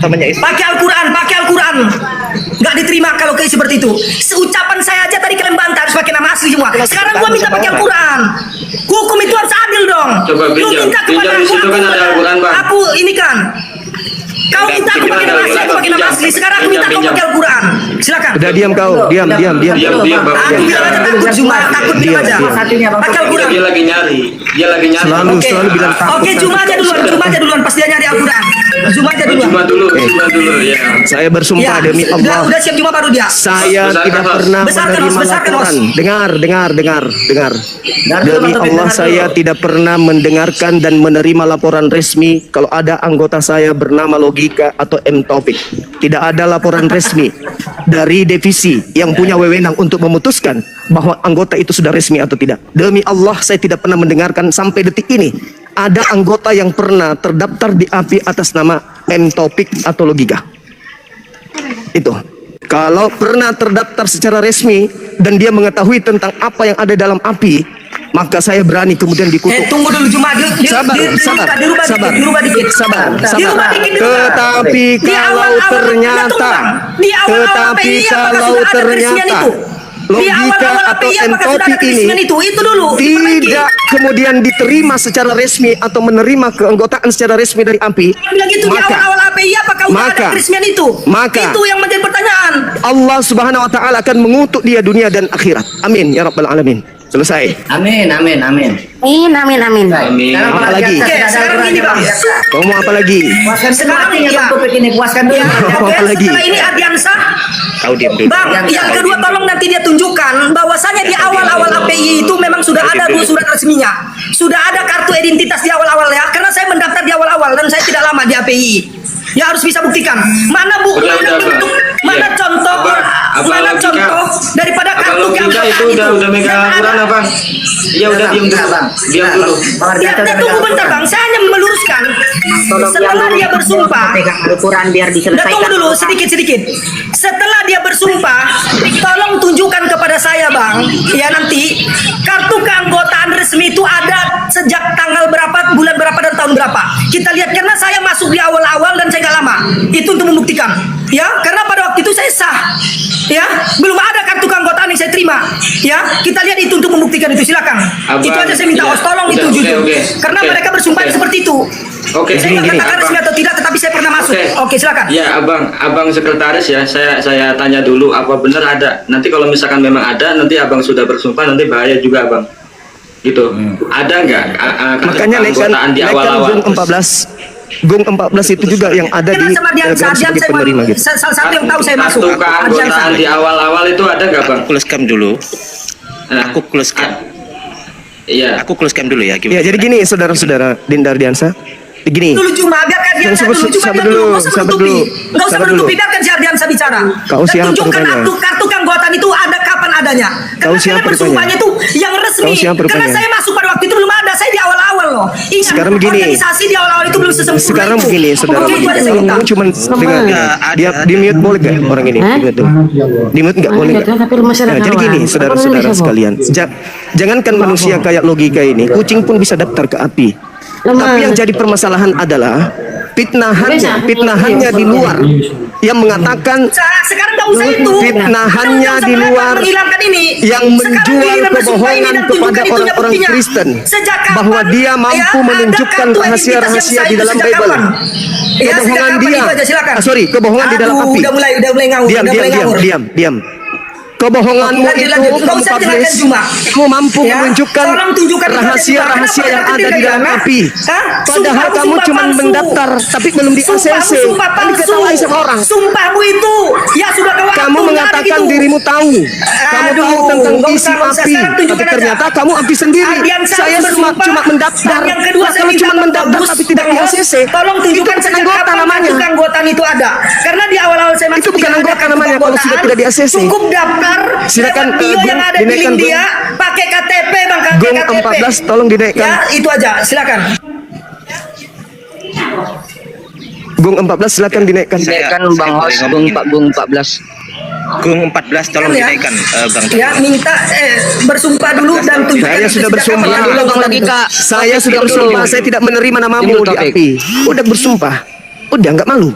Pakai Al-Quran, pakai Al-Quran. Nggak diterima kalau kayak seperti itu. Ucapan saya aja tadi kalian bantah harus pakai nama asli semua. Sekarang gua minta pakai Al-Quran. Hukum itu harus adil dong. Coba Lu minta kepada di situ kan ada Al-Quran, Bang. aku ini kan. Kau minta aku pakai nama asli, aku pakai nama asli. Sekarang aku minta kau pakai Al-Quran. Silakan. Udah diam kau, diam. Diam, Bang. Aku bilang aja takut cuma takut diam aja. Pakai Al-Quran. Dia lagi nyari. Selalu bilang takut. Oke, cuma aja duluan. Pas dia nyari Al-Quran. Cuma aja duluan. Cuma dulu ya. Saya bersumpah demi Allah. Udah siap cuma baru dia. Saya tidak pernah menerima laporan. Dengar. Demi Allah saya tidak pernah mendengarkan dan menerima laporan resmi kalau ada anggota saya bernama Logika atau M Taufik. Tidak ada laporan resmi dari divisi yang punya wewenang untuk memutuskan bahwa anggota itu sudah resmi atau tidak. Demi Allah saya tidak pernah mendengarkan sampai detik ini ada anggota yang pernah terdaftar di API atas nama M Taufik atau Logika. Itu. Kalau pernah terdaftar secara resmi dan dia mengetahui tentang apa yang ada dalam API, maka saya berani kemudian dikutuk. Tunggu dulu cuma Sabar. dirubah dikit. Tetapi kalau ternyata Logika atau M Taufik ini tidak kemudian diterima secara resmi atau menerima keanggotaan secara resmi dari API, maka itu yang menjadi pertanyaan. Allah Subhanahu wa taala akan mengutuk dia dunia dan akhirat. Amin ya rabbal alamin. Selesai. Amin. Apa lagi? Sekarang gini Bang. Kau mau apa lagi? Sekarang ini Bang. Puaskan dulu. Apa lagi? Setelah ini Adiansa. Kau diam dulu. Bang, yang kedua tolong nanti dia tunjukkan bahwasanya di awal-awal API itu memang sudah ada surat resminya. Sudah ada kartu identitas di awal-awal ya. Karena saya mendaftar di awal-awal dan saya tidak lama di API. Ya harus bisa buktikan. Mana buku, mana contoh daripada kartu keanggotaan itu udah megang Al-Quran apa? Ya udah diam dulu. Ya, tunggu bentar Bang, saya hanya meluruskan. Setelah dia bersumpah, Al-Quran biar diselesaikan. tunggu dulu sedikit. Setelah dia bersumpah, tolong tunjukkan kepada saya Bang, ya nanti kartu keanggotaan resmi itu ada sejak tanggal berapa, bulan berapa dan tahun berapa. Kita lihat karena saya masuk di awal-awal dan saya nggak lama. Itu untuk membuktikan. Ya, karena pada waktu itu saya sah. Ya, belum ada kartu keanggotaan yang saya terima. Ya, kita lihat itu untuk membuktikan itu. Silakan. Itu aja saya minta tolong itu jujur. Karena mereka bersumpah seperti itu. Oke, saya nggak katakan resmi atau tidak, tetapi saya pernah masuk. Oke, silakan. Ya, abang sekretaris ya. Saya tanya dulu apa benar ada. Nanti kalau misalkan memang ada, nanti abang sudah bersumpah, nanti bahaya juga abang. Gitu. Ada nggak? Makanya naikkan di awal-awal. Gong 14 itu juga yang ada di Telegram sebagai penerima gitu. Salah satu yang tahu saya masuk. Kartu keanggotaan di awal-awal itu ada nggak bang? Close cam dulu. Aku close cam. Iya. Aku close cam dulu ya. Ya jadi gini saudara-saudara Dinda Ardiansa. Gini. Dulu cuma biarkan dia dulu. Nggak usah menutupi, biarkan si Ardiansa bicara. Kau siapa tunjukkan rupanya? kartu keanggotaan itu ada kapan adanya. Kau Karena siapa bersumpahnya itu yang resmi. Karena saya masuk pada waktu itu belum ada. Saya di awal-awal loh. Ingat, sekarang begini. organisasi di awal-awal itu belum sesempurna. Sekarang begini saudara. Kamu cuma dengar dia di mute boleh nggak orang ini? Di mute nggak boleh nggak? Nah, jadi gini saudara-saudara sekalian. Jangankan manusia kayak Logika ini, kucing pun bisa daftar ke API. Tapi yang jadi permasalahan adalah fitnahannya di luar yang mengatakan fitnahannya di luar yang menjual kebohongan kepada orang-orang Kristen bahwa dia mampu menunjukkan rahasia-rahasia di dalam Bible. Kebohongan dia, kebohongan di dalam API. Diam. Kebohonganmu itu kamu publish, kamu mampu menunjukkan rahasia-rahasia yang ada di dalam API. Padahal kamu cuma mendaftar, tapi belum di ACC. Kan diketahui sama orang. Sumpahmu itu, ya sudah kamu mengatakan dirimu tahu. Kamu tahu tentang isi API, tapi ternyata kamu API sendiri. Saya cuma mendaftar. Kalau cuma mendaftar tapi tidak di ACC, tolong tunjukkan anggota namanya. Keanggotaan itu ada. Karena di awal-awal saya masuk itu bukan anggota namanya kalau sudah tidak di ACC. Cukup daftar. Silakan yang ada di link dia pakai KTP Bang, Gong 14 tolong dinaikkan. Ya, itu aja. Silakan. Gong 14 silakan dinaikkan. Dinaikkan Bang Hos, Gong 14. Gong 14 tolong dinaikkan Bang. Ya, minta bersumpah dulu dan tunjukkan. Saya sudah bersumpah dulu Bang Logika. Saya sudah bersumpah saya tidak menerima namamu di API. Udah bersumpah. Udah nggak malu.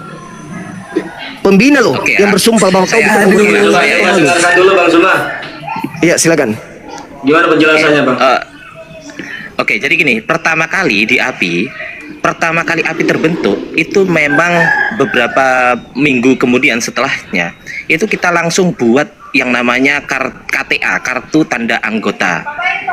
pembina loh Oke, yang bersumpah bahwa kau bukan anggota. Dengarkan dulu Bang Suma. Iya, silakan. Gimana penjelasannya Bang? Oke, jadi gini, pertama kali API terbentuk itu memang beberapa minggu kemudian setelahnya itu kita langsung buat yang namanya KTA, kartu tanda anggota.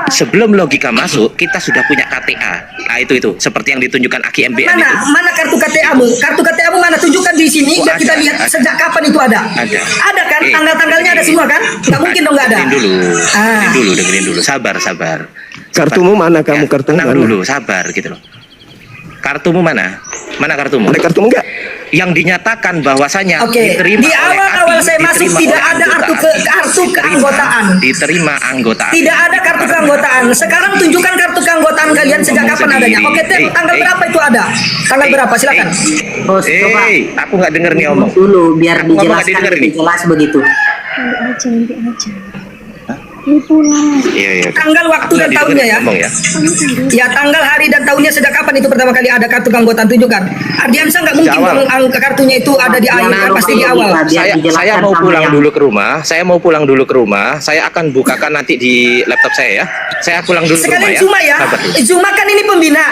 Sebelum logika masuk, kita sudah punya KTA. Nah, itu seperti yang ditunjukkan Aki MBN itu. Mana kartu KTA-mu? Kartu KTA-mu mana? Tunjukkan di sini Oh, biar kita ada, lihat ada. sejak kapan itu ada. Ada. Ada kan? Tanggal-tanggalnya ada semua kan? Nggak mungkin dong nggak ada. Dengerin dulu. Sabar. Kartumu mana kamu? Ya, Kartumu tenang mana? dulu, sabar gitu loh. Kartumu mana? Mana kartumu? Ada kartumu enggak? Yang dinyatakan bahwasanya Oke, diterima di oleh awal-awal API, saya masuk diterima tidak oleh ada kartu keanggotaan. Diterima anggota. Tidak ada kartu keanggotaan. Sekarang tunjukkan kartu keanggotaan kalian sejak Ngomong kapan sendiri. adanya. Oke, tanggal berapa itu ada? Tanggal berapa? Silakan. Bos, coba Aku nggak denger nih omong. dulu biar Ngomong nggak dijelaskan didengar lebih nih. jelas begitu. Nanti aja. Ini pulang. Iya. Tanggal, waktu, dan tahunnya ya. Ngomong ya. Ya, tanggal, hari, dan tahunnya sejak kapan itu pertama kali ada kartu keanggotaan, tunjukkan. Ardiansa nggak mungkin Di awal. dong kartunya itu ada di akhir, Nah, pasti di awal. biar dijelaskan Saya mau sama pulang yang- dulu ke rumah. Saya akan bukakan nanti di laptop saya ya. Saya pulang dulu ke rumah Sekalian ya. Zuma ya. Sabar dulu. Zuma kan ini pembina.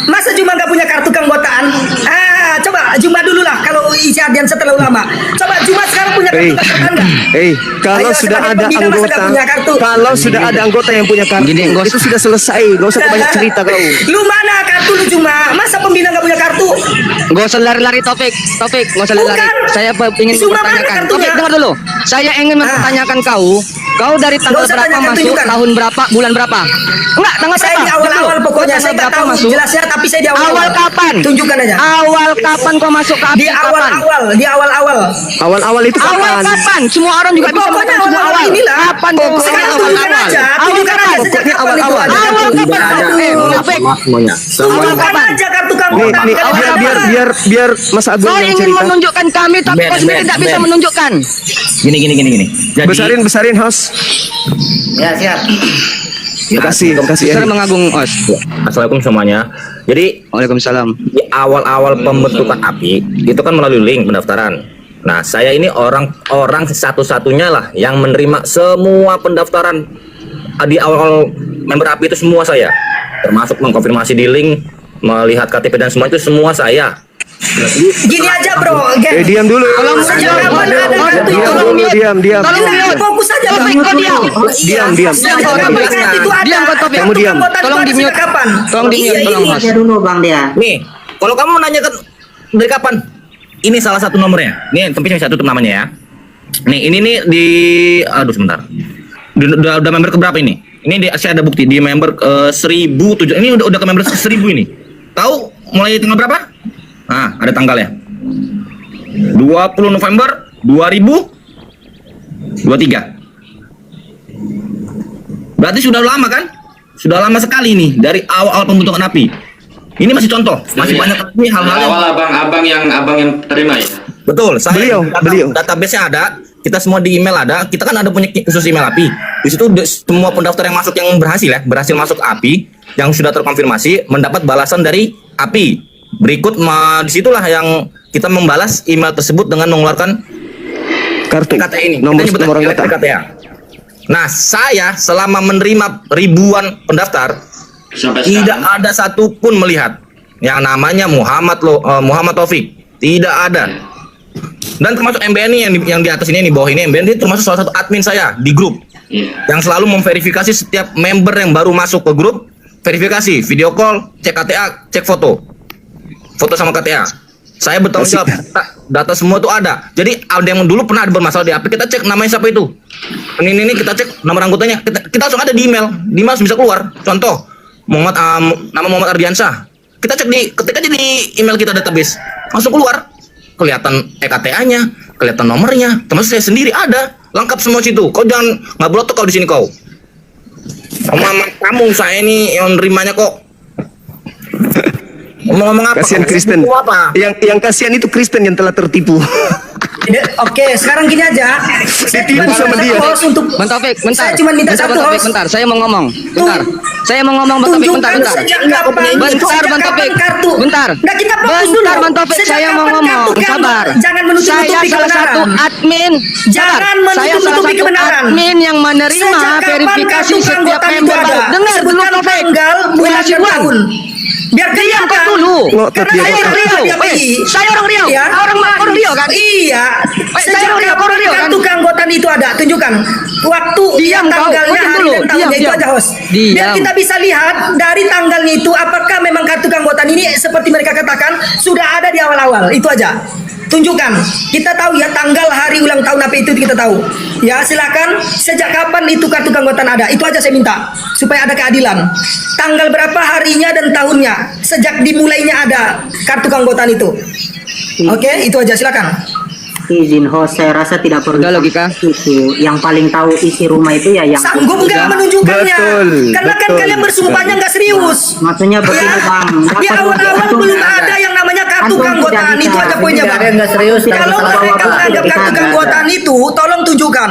Masa Zuma nggak punya kartu keanggotaan? Coba Zuma dulu lah kalau isi Ardiansa terlalu lama. Coba Zuma sekarang punya kartu keanggotaan nggak? Kalau Ayo, sudah sebagai ada pembina masa nggak anggota, punya kartu? kalau sudah ada anggota yang punya kartu, itu sudah selesai. Gak usah banyak cerita kau. Lu mana kartu lu Zuma? Masa pembina nggak punya kartu? Gak usah lari-lari Taufik, gak usah lari-lari. Bukan. Saya ingin Zuma mana mempertanyakan. kartunya? Taufik, dengar dulu. Saya ingin mempertanyakan kau dari tanggal Nggak usah berapa tanyakan, masuk, tunjukkan. tahun berapa, bulan berapa? Enggak, tanggal Saya berapa? di awal-awal Dulu. pokoknya Tanggal saya nggak berapa tahu masuk? jelasnya, tapi saya di awal. Awal kapan? Tunjukkan aja. Awal kapan kau masuk ke API? Di awal-awal, di awal-awal. Awal-awal itu Awal kapan? kapan? Semua orang juga bisa Pokoknya mengatakan semua awal-awal awal. inilah. Kapan? Sekarang tunjukkan aja, tunjukkan aja sejak kapan itu ada. Awal kapan? Taufik, awal Tunjukkan kapan? aja kartu Nih, keanggotaan nih, kalian biar ada. biar Mas Agung Kau yang ingin cerita. menunjukkan kami, tapi kau sendiri tidak bisa menunjukkan. Gini. Jadi Besarin host. Ya, siap. Terima kasih. Saya mengagung, Os. Assalamualaikum semuanya. Jadi Waalaikumsalam. di awal-awal pembentukan API itu kan melalui link pendaftaran. Nah, saya ini orang satu-satunya lah yang menerima semua pendaftaran di awal member API itu semua saya, termasuk mengkonfirmasi di link, melihat KTP dan semua itu semua saya. Gini aja bro, Gen. Diam dulu. Sejak kapan ada kartu itu? Diam. Nah, fokus aja bang. Taufik, kau diam. Diam. Sejak kapan kartu itu ada? Diam, kau, Taufik. Kamu diam. Tolong di mute. Kapan? Tolong di mute, tolong, Mas. Aja dulu Bang dia. Nih, kalau kamu menanyakan dari kapan, ini salah satu nomornya. Nih, tempatnya saya tutup namanya ya. Nih, ini nih aduh sebentar. Udah member keberapa ini? Ini saya ada bukti di member 1007. Ini udah ke member 1000 ini. Tahu mulai tanggal berapa? Nah, ada tanggalnya. 20 November 2023. Berarti sudah lama kan? Sudah lama sekali nih dari awal pembentukan API. Ini masih contoh, masih banyak lagi hal-hal yang Awal abang yang terima ya. betul. Saya Beliau. database-nya ada, kita semua di email ada. Kita kan ada punya khusus email API. Di situ semua pendaftar yang masuk yang berhasil masuk API, yang sudah terkonfirmasi mendapat balasan dari API. Berikut disitulah yang kita membalas email tersebut dengan mengeluarkan Kartu. KTA ini. Nomor Kita nyebut anggota. KTA. Nah, saya selama menerima ribuan pendaftar Sampai tidak sekarang. ada satupun melihat yang namanya Muhammad Taufik. Tidak ada. Dan termasuk MBN ini yang di atas ini, di bawah ini, MBN ini termasuk salah satu admin saya di grup Iya. yang selalu memverifikasi setiap member yang baru masuk ke grup. Verifikasi, video call, cek KTA, cek foto sama KTA. Saya bertanggung jawab, data semua itu ada. Jadi ada yang dulu pernah ada bermasalah di API, kita cek namanya siapa itu. Ini kita cek nomor anggotanya. Kita langsung ada di email langsung bisa keluar. Contoh, nama Muhammad Ardiansyah. Kita cek ketik aja di email kita database, langsung keluar. Kelihatan KTA-nya, kelihatan nomornya, termasuk saya sendiri ada, lengkap semua situ. Kau jangan nggak belotok kau di sini kau. Kamu saya ini yang nerimanya kok. Ngomong apa? Kasihan Kristen. Apa? Yang kasihan itu Kristen yang telah tertipu. Oke, sekarang gini aja. Saya cuma Ditipu sama minta dia. host untuk Bang Taufik, bentar. Saya cuma minta Bentar, satu Bang Taufik, host. bentar. Saya mau ngomong. Bentar. Saya mau ngomong Bang Taufik, bentar, Tunjukkan bentar. sejak kapan, Bentar, sejak Bang kapan Taufik. kartu. Bentar. Nah, kita fokus dulu. Bentar, Bang Taufik, Sejak saya mau kapan ngomong. kartu kan? Sabar. Jangan menutup-nutupi Saya salah satu kebenaran. admin. Jangan Sabar. Saya salah menutup-nutupi satu kebenaran. admin yang menerima Sejak kapan verifikasi kartu setiap keanggotaan itu member ada? baru. Dengar dulu, Sebutkan Taufik. tanggal, bulan, dan Sibuan. tahun. Biar Diam kau kelihatan. dulu. Ngotot Karena dia. saya Orang Riau. orang Eh, saya orang Riau. Iya. Orang Riau kan? Iya. saya Sejak orang Riau, kapan orang Riau kan? kartu keanggotaan itu ada? Tunjukkan. Waktu, Diam kau. tanggalnya, Diam hari dulu. dan tahunnya Diam, itu diam. aja, host. Diam. Biar kita bisa lihat dari tanggalnya itu apakah memang kartu keanggotaan ini seperti mereka katakan sudah ada di awal-awal. Itu aja. Tunjukkan. Kita tahu ya tanggal, hari, ulang tahun apa itu kita tahu. Ya, silakan. Sejak kapan itu kartu keanggotaan ada? Itu aja saya minta supaya ada keadilan. Tanggal berapa harinya dan tahunnya sejak dimulainya ada kartu keanggotaan itu. Oke, itu aja, silakan. Izin host, saya rasa tidak perlu Udah, logika. itu. Yang paling tahu isi rumah itu ya yang Sanggup nggak menunjukkannya? Betul, Karena kan betul, kalian bersumpahnya nggak serius. Maksudnya begini Ya, bang. di awal-awal belum ada yang namanya kartu keanggotaan, itu aja poinnya bang. Nggak serius. Kalau mereka menganggap kartu keanggotaan itu, tolong tunjukkan.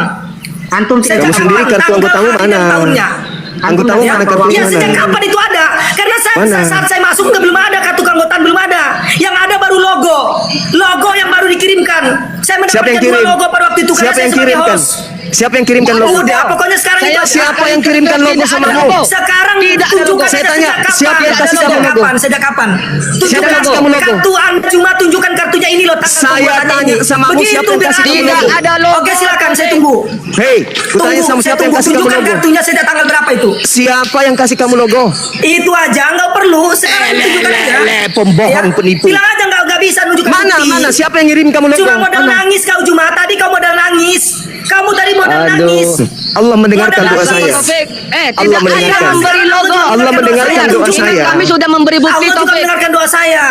Antum tidak Kamu sendiri kapan, kartu tanggal, anggotamu hari, dan mana? tahunnya. Anggotamu Ya, mana kartunya ya sejak mana? kapan itu ada? Karena Mana? saat saya masuk belum ada kartu keanggotaan, belum ada. Yang ada baru logo yang baru dikirimkan. Saya Siapa yang mendapatkan dua kirim? logo pada waktu itu. karena Siapa saya yang sebagai kirimkan? host. Siapa yang kirimkan logo? Udah, pokoknya sekarang itu aja. Siapa yang kirimkan logo sama Tidak ada kamu? logo. Sekarang Tidak ada tunjukkan logo. Saya aja tanya, sejak kapan. siapa yang kasih kamu logo? Sejak kapan? Siapa Tunjukkan yang kasih kamu logo? kartu Anda, cuma tunjukkan kartunya ini loh. tanggal Saya pembuatannya tanya ini. sama kamu, Begitu siapa yang biar kasih aku kamu tunggu. logo? ada logo. Oke, silakan, saya tunggu. Hei, kutanya sama Saya siapa yang tunggu. kasih kamu Tunjukkan logo? kartunya sejak tanggal berapa itu? Siapa yang kasih kamu logo? Itu aja, nggak perlu. Sekarang tunjukkan aja. Pembohong, penipu. Bilang aja nggak bisa nunjukkan Mana, bukti. mana? Siapa yang ngirim kamu logo? Cuma modal Mana? nangis kau Juma. Tadi kau modal nangis. Kamu tadi modal Aduh. nangis. Allah mendengarkan Modal doa nangis. saya. Taufik, Allah tidak ada mendengarkan. memberi logo. Allah mendengarkan doa Ingat, saya. Kami sudah memberi bukti, Allah juga Taufik. mendengarkan doa saya.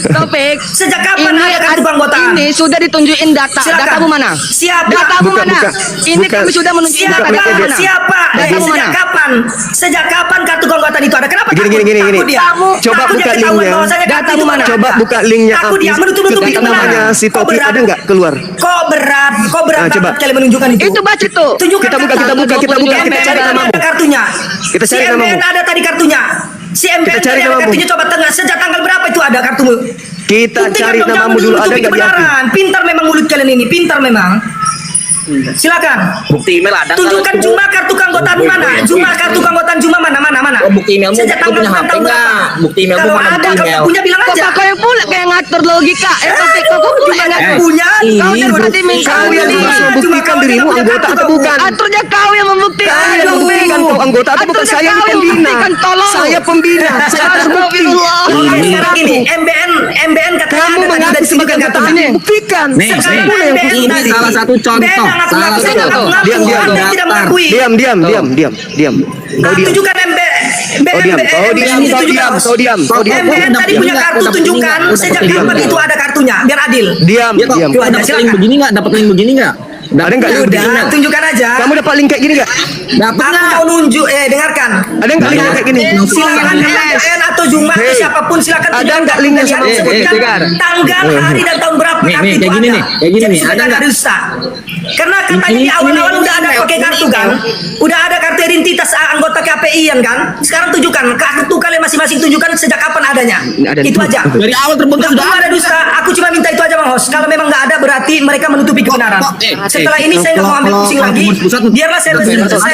Taufik. Sejak kapan ada kartu keanggotaan? Ini sudah ditunjukin data. Silakan. Datamu mana? Siapa? Datamu Buka, mana? buka. Ini Buka. kami sudah menunjukin Siapa? data. Datamu mana? Siapa? Datamu Sejak mana? kapan? Sejak kapan kartu keanggotaan itu ada? Kenapa Gini, takut? gini, gini, Takut gini. dia. Coba Takut dia buka ketahuan linknya. bahwasanya kartu Datamu itu mana? ada. Coba buka linknya Takut dia Apis. menutup-nutupi Ketika kebenaran. namanya si Kok Topi berat? ada nggak keluar? Kok berat Nah, coba. banget kalian menunjukkan itu? Itu baca tuh. Tunjukkan Kita buka, kartu. kita buka, kita buka. Kita cari MBN namamu. ada kartunya. Kita cari si namamu. MBN ada tadi kartunya. Si MBN Kita cari tadi ada namamu. kartunya. Coba tengah. Sejak tanggal berapa itu ada kartumu? Kita Buktikan cari dong, jangan namamu dulu, ada menutupi nggak di Apis? kebenaran. Pintar memang mulut kalian ini. Pintar memang. Silakan. Bukti email ada. Tunjukkan Juma kartu keanggotaan mana? Juma kartu keanggotaan Juma mana? Oh, bukti emailmu, Sejak kau tanggal punya berapa? HP Tahun nggak? berapa? Bukti emailmu Kalau mana, ada, bukti kalau email? punya bilang Kok aja. kau yang pula kayak ngatur logika? Taufik, kok kau pula yang ngatur? Punya. Kau yang berarti minta Kau yang bukti. harus membuktikan dirimu anggota atau bukan? Aturnya kau yang membuktikan. Kau yang membuktikan kau anggota atau bukan? Aturnya Saya kau yang pembina. membuktikan, tolong. Saya pembina. Saya harus bukti. Astagfirullah. Oke, sekarang gini, MBN katanya Kamu ada tadi mengaku dan sebagai tunjukkan anggota kartunya. ini. Buktikan. Nih, Saya nih. pula yang MBN bukti. tadi. salah satu contoh. MBN Salah ngaku-ngaku, satu saya contoh. ngaku-ngaku, Diam, diam. Anda tidak mengakui. Diam. Kau diam. Tunjukkan Kau diam. Kau diam. Kau diam. Kau diam. MBN tadi punya kartu, tunjukkan sejak kapan itu ada kartunya, biar adil. Diam. Ya, kok Diam. kau dapat link begini nggak? Dapat link begini nggak? Ada nggak? Udah, tunjukkan aja. Kamu dapat link kayak gini nggak? Dapat Aku nggak? mau nunjuk, dengarkan. Ada nggak link kayak gini? Silakan MBN atau Juma atau Hey, siapapun silakan ada tunjukkan nggak linknya kartunya. sama- Sebutkan Dengar. tanggal, hari dan tahun berapa Nih, kartu nih, itu kayak gini ada. nih, kayak gini Jadi nih, ada sudah nggak? rusak. Karena katanya di awal-awal udah ada pakai kartu kan, udah ada kartu identitas anggota KPI kan. Sekarang tunjukkan kartu kalian masing-masing, tunjukkan sejak kapan adanya. Ada Itu aja. Dari awal terbentuk Nggak sudah perlu ada dusta. Aku cuma minta itu aja bang host. Kalau memang nggak ada berarti mereka menutupi kebenaran. Setelah ini saya nggak mau ambil pusing lagi. Biarlah saya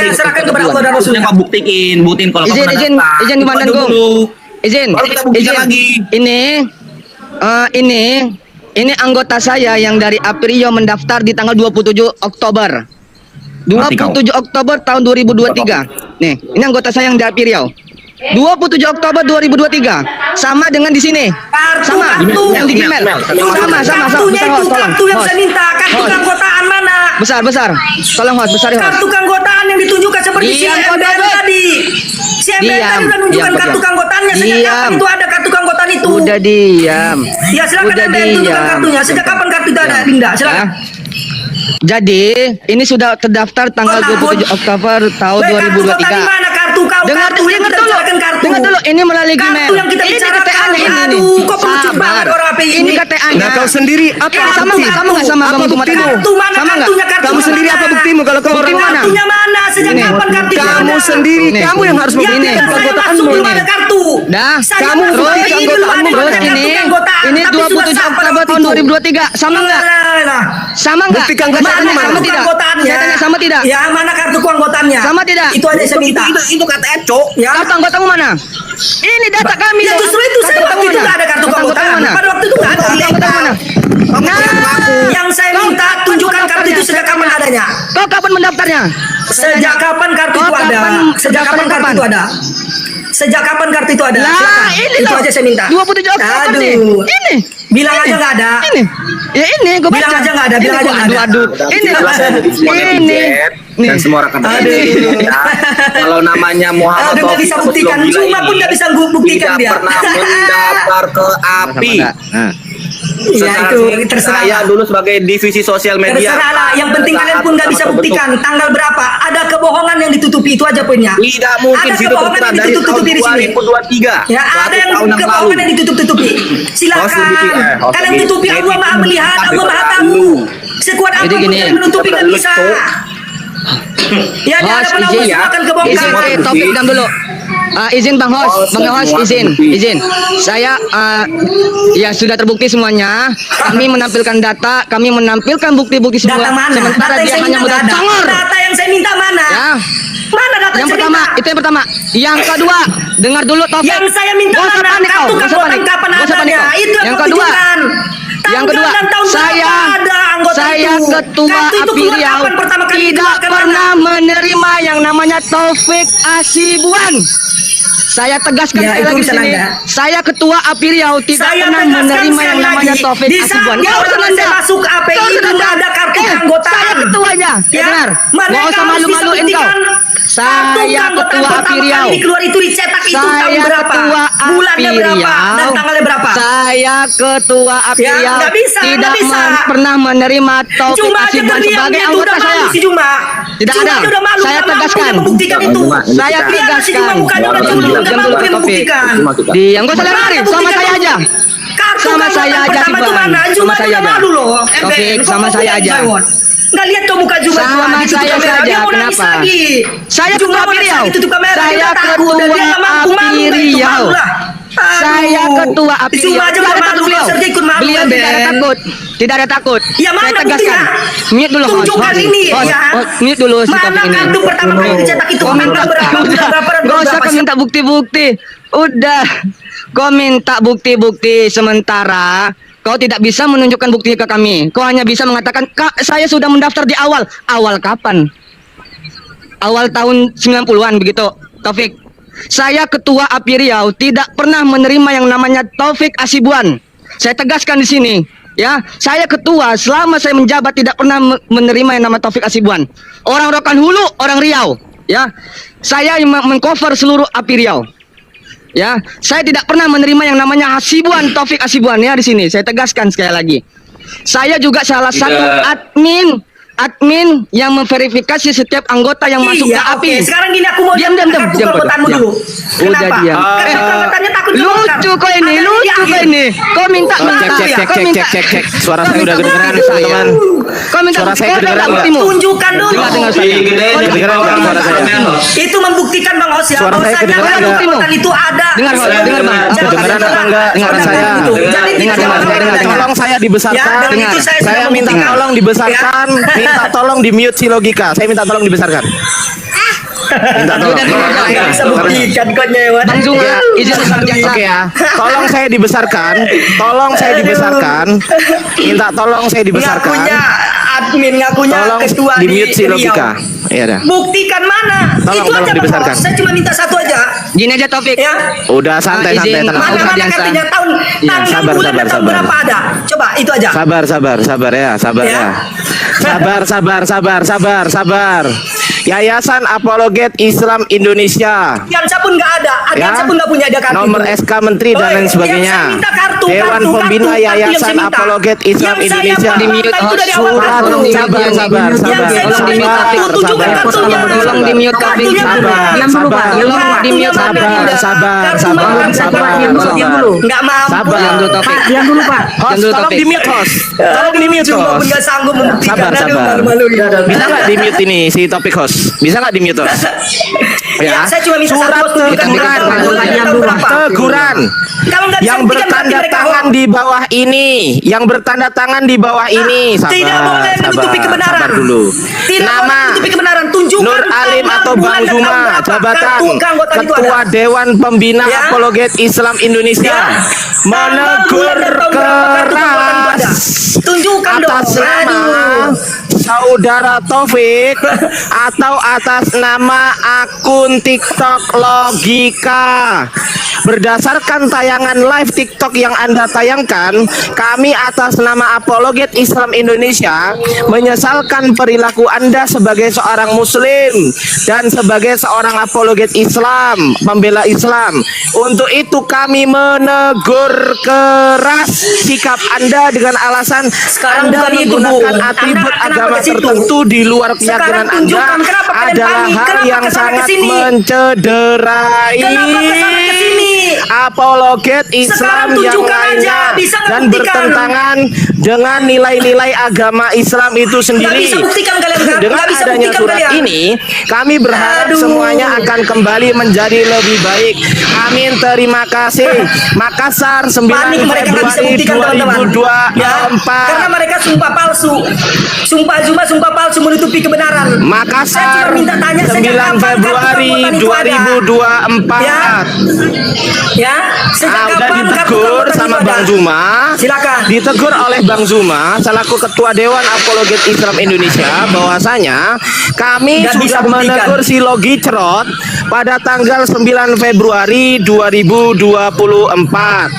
serahkan kepada Allah dan Rasulnya. Kau buktiin kalau kau Izin, pernah izin, daftar. izin Komandan Buka Gong. dulu. Izin, Baru kita buktikan izin. lagi. Ini anggota saya yang dari Apriyo mendaftar di tanggal 27 Oktober. 27 Oktober tahun 2023. Nih, ini anggota saya yang dari Apriyo. 27 Oktober 2023. Sama dengan di sini. Sama. Yang di Gmail. Sama. Kartunya Besar, itu host, tolong. kartu yang Host. saya minta. Kartu Host. keanggotaan mana? Besar. Tolong host, besar host. Kartu keanggotaan yang ditunjukkan seperti si Diam, kau MBN David. tadi. Si MBN Diam, tadi udah nunjukkan diam, kartu diam. keanggotaannya. Sejak Diam. kapan itu ada kartu keanggotaan itu? Udah diam. Ya silakan Udah MBN tunjukkan diam. kartunya. Sejak kapan kartu itu ada, Dinda? Silakan. Ya. Jadi, ini sudah terdaftar tanggal Kau takut? 27 Oktober tahun Weh, kartu keanggotaan di 2023. mana kartu kartu kau. Dengar Kartu yang kita dulu. bicarakan kartu. Dengar dulu, ini melalui Kartu Gmail. yang kita Ini bicarakan. KTA-nya ini. Aduh, kok pelucu Sabar. banget orang API Ini ini. KTA-nya. Nah, kau sendiri apa Eh, sama bukti? nggak? Sama nggak sama Apa Bang Tumat? buktimu? Kartu mana? Sama nggak? Kartunya kartu Kamu sendiri mana? apa buktimu kalau kau orang mana? Kartunya mana? Sejak Ini. kapan kartu itu Kamu ada? sendiri, Nih. kamu yang harus Yang membuktikan tidak saya masuk keanggotaanmu. belum ada kartu. Dah. Saya Kamu masuk bukti ini belum keanggotaanmu, ada Terus kartu ini keanggotaan, ini tapi sudah 27 sah pada Oktober waktu tahun itu. 2023. Sama nggak? Nah, Sama nggak? Bukti keanggotaanmu Sama mana? tidak? keanggotaannya. Saya tanya sama tidak? Ya, mana kartu keanggotaannya? Sama tidak? Itu aja saya minta. Itu KTM, Cok. Ya. Kartu anggotamu mana? Ini data kami. Ya justru itu saya Kartu waktu itu mana? nggak ada kartu Kartu keanggotaan. mana? Pada waktu itu nggak ada. Kartu anggotaan mana? Yang saya minta tunjukkan kartu itu sejak kapan adanya. Kau kapan mendaftarnya? Sejak kapan kartu itu Oh, ada? kapan? Sejak kapan kartu Kapan? itu ada? Sejak kapan kartu itu ada? Lah, Silakan. ini Itu loh. aja saya minta. 27 Oktober nih. Aduh. Ini. Bilang aja nggak ada. Ini. Ya ini gua baca. Bilang aja nggak ada, bilang aja nggak ada. Aduh. Ini. Ini. Nih. Dan semua rekan Aduh. kalau namanya Muhammad Aduh, nggak bisa Taufik buktikan. Gila Cuma pun ini nggak bisa buktikan tidak dia. pernah mendaftar ke API. Ya Secara itu sendiri, terserah. saya dulu sebagai divisi sosial media. Terserah lah. Yang penting kalian pun nggak bisa buktikan tanggal berapa. Ada kebohongan yang ditutupi, itu aja poinnya. Tidak mungkin Ada situ kebohongan tertera yang dari tahun ditutup-tutupi di sini. 2023. Ya, ada yang tahun yang lalu. kebohongan yang ditutup-tutupi. Silakan. Kalian tutupi, Allah Maha melihat, Allah Maha tahu. Sekuat Jadi apapun gini. kalian menutupi nggak bisa. Ya, Host ada izin ya. Akan izin kebongkar. topik dam dulu. Izin Bang Host, Bang Host izin. Saya ya sudah terbukti semuanya. Kami menampilkan data, kami menampilkan bukti-bukti semua. Data mana? Sementara Data yang dia saya hanya minta modal nggak ada. congor. Data yang saya minta mana? Ya. Mana data Yang saya pertama, minta? itu yang pertama. Yang kedua, dengar dulu Taufik. Yang saya minta Nggak usah mana? panik kau, Kartu nggak usah panik. keanggotaan kapan Nggak usah panik adanya? kau. Itu Yang kau kedua, tunjukkan. yang Tanggal kedua, dan tahun berapa saya ada anggota itu? ketua Kartu itu API keluar Riau kapan pertama kali tidak dikeluarkan pernah mana? menerima yang namanya Taufik Asibuan. Saya tegaskan Ya, sekali itu lagi di bisa sini. Nanda. Saya ketua API Riau tidak Saya pernah tegaskan menerima sekali yang namanya lagi, Taufik di saat Asibuan. dia Nggak usah orang Nanda. saya masuk ke API Nggak usah itu Nanda. nggak ada kartu keanggotaan. Saya ketuanya. Ya, Dengar. mereka Nggak usah harus malu-malu bisa engkau. buktikan. Kartu Saya keanggotaan ketua pertama API Riau. kali keluar itu dicetak itu tahun Saya berapa? ketua Bulannya API berapa? Riau. Dan tanggalnya berapa? Saya ketua API Ya, Riau nggak bisa, tidak nggak bisa. pernah menerima Taufik Cuma aja Asibuan terdiam sebagai dia anggota udah saya. malu si Juma. Tidak Juma ada. dia udah malu, Saya nggak mampu tegaskan. dia membuktikan itu. Saya Lihat si Juma tegaskan. mukanya udah culun, nggak Diam mampu dulu, dia Taufik. membuktikan. Diam, gak usah lari, sama saya aja. Kartu Sama saya aja pertama sih, itu Bang. mana? Sama Juma saya dia aja. malu loh. Taufik, Kok sama kamu saya yang aja. jawab? Nggak lihat kau muka Juma Sama Juma ditutup saya kamera, saja, dia mau nangis kenapa? lagi. Saya Juma ketua mau API nangis Riau. lagi, tutup kamera, Saya dia takut, ketua dia nggak mampu API malu, itu Riau. malu lah. Saya Aduh. ketua API Juma Riau. aja Tidak udah ada malu, takut beliau. Bang Sergei ikut malu, Beliau Ben. tidak ada takut. Tidak ada takut. Ya, mana Saya tegaskan. buktinya? Mute dulu, host. Tunjukkan Host. ini, Host. ya. Host. Mute dulu si Mana Taufik ini. kartu pertama kali dicetak itu? Kau minta Tanggal berapa? Bulan berapa dan Gak usah berapa? kau minta bukti-bukti. Udah. Kau minta bukti-bukti sementara kau tidak bisa menunjukkan bukti ke kami. Kau hanya bisa mengatakan, "Kak, saya sudah mendaftar di awal." Awal kapan? Awal tahun 90-an begitu, Taufik. Saya ketua API Riau tidak pernah menerima yang namanya Taufik Asibuan. Saya tegaskan di sini, ya. Saya ketua selama saya menjabat tidak pernah menerima yang namanya Taufik Asibuan. Orang Rokan Hulu, orang Riau, ya. Saya yang mengcover seluruh API Riau. Ya, saya tidak pernah menerima yang namanya Asibuan, Taufik Asibuan ya di sini. Saya tegaskan sekali lagi. Saya juga salah satu admin yang memverifikasi setiap anggota yang masuk ke Iya, API. oke. Sekarang gini aku mau Diam, lihat diam, kartu diam, keanggotaanmu diam. dulu. Udah Kenapa? diam. Kartu keanggotaannya takut dibongkar. Lucu kok ini, Ada di lucu kok akhir. ini. Kau minta minta, kau minta. cek. Suara Kau saya minta udah kedengeran, bukti saya. teman-teman. Kau minta Suara bukti, saya kau kedengeran minta nggak? buktimu. Tunjukkan dulu. Dengar saya. Kedengeran nggak suara saya? Itu membuktikan Bang Os ya. Suara saya bahwasanya kedengeran kartu nggak? keanggotaan itu ada. Dengar, Di Os. seluruh Dengar, Bang. jabatan Kedengeran apa enggak jabatan suara saya? itu. Jadi Dengar, tidak dengar, ada dengar. adanya. Tolong saya Ya, dibesarkan. dengan itu saya sudah Saya minta membuktikan. tolong dibesarkan. Ya. Minta tolong di mute si logika. Saya minta tolong dibesarkan. Minta tolong. Udah, dengar, Nggak dengar. bisa buktikan kok nyewa. Bang Zunga, izin sarjasa. Oke ya. Tolong saya dibesarkan. Tolong saya dibesarkan. Minta tolong saya dibesarkan. Ngakunya admin, ngakunya Tolong ketua di mute si Riau. logika. Iya dah. Buktikan mana? Tolong, Itu tolong aja Bang dibesarkan. Os. Saya cuma minta satu aja. Gini aja Taufik. Ya. Udah santai izin. tenang. Mana Udah mana biasa. kartunya tahun Iya, tanggal sabar, bulan dan sabar, tahun sabar. berapa ada? Coba itu aja. Sabar ya. Ya. Sabar. Yayasan Apologet Islam Indonesia. Adiansa pun nggak ada. Adiansa pun nggak punya ada kartu. Nomor SK Menteri dan lain sebagainya. Yang saya minta kartu, Dewan kartu, Pembina kartu, yang Yayasan saya minta. Apologet Islam Yang saya Indonesia. minta itu dari awal Surat, kartu. sabar, sabar, Yang sabar, saya sabar, minta kartu, tunjukkan sabar, kartunya. Tolong di-mute kabin. Kartunya sabar, mana? Diam dulu, Pak. sabar, Tolong di-mute sabar, kabin. sabar, Kartu sabar, mana? sabar, Diam dulu, diam sabar. dulu. Nggak mampu. Sabar. Diam dulu, Taufik. Pak, diam dulu, Pak. Host, Yang dulu, tolong Taufik. di mute host. Tolong di mute Cuma pun host. nggak sanggup membuktikan. Sabar, Aduh, sabar. malu-malu ya. Bisa nggak di mute ini si topik host? Bisa nggak di mute host? Ya, saya cuma minta Surat satu, tunjukkan teguran, kartu. diam dulu. teguran Kalau nggak bisa yang buktikan, berarti bertanda mereka tangan hoax. di bawah ini, yang bertanda tangan di bawah ini. Sabar, Tidak boleh menutupi sabar, kebenaran. sabar dulu. Tidak boleh Nama menutupi kebenaran. Tunjukkan Nur Alim tanggal, atau bulan, Bang dan Zuma, tahun berapa. jabatan Kartu keanggotaan itu Ketua ada. Dewan Pembina Ya. Apologet Islam Indonesia, Ya. menegur Tanggal, bulan, dan tahun berapa kartu keanggotaan itu ada. keras Tunjukkan dong. atas nama Aduh. Saudara Taufik atau atas nama akun TikTok Logika. Berdasarkan tayangan live TikTok yang Anda tayangkan, kami atas nama Apologet Islam Indonesia menyesalkan perilaku Anda sebagai seorang muslim dan sebagai seorang apologet Islam, pembela Islam. Untuk itu kami menegur keras sikap Anda dengan alasan Sekarang Anda bukan itu, menggunakan Bu. atribut Anda kenapa agama ke situ? tertentu di luar Sekarang keyakinan Anda tunjukkan kenapa kalian adalah panik, hal kenapa yang kesana sangat kesini? mencederai Kenapa kesana kesini? apologet Islam Sekarang yang tunjukkan aja, lainnya bisa nggak dan buktikan? bertentangan dengan nilai-nilai agama Islam itu Nggak sendiri. bisa buktikan kalian kan? Dengan Nggak bisa adanya buktikan surat kalian. ini, kami berharap Aduh. semuanya akan kembali menjadi lebih baik. Amin. Terima kasih. Makassar 9 Panik mereka nggak bisa Februari buktikan teman-teman. Ya, 2024. karena mereka sumpah palsu. Sumpah Zuma, sumpah palsu menutupi kebenaran. Saya Makassar cuma minta tanya sejak 9 kapan Februari kartu keanggotaan itu ada? 2024. Ya, sejak Udah kapan kartu ditegur keanggotaan sama itu ada? Bang Zuma. Silakan. Ditegur oleh Bang Zuma selaku Ketua Dewan Apologet Islam Indonesia bahwasanya kami Nggak bisa sudah buktikan. menegur si Logi Cerot pada tanggal 9 Februari 2024.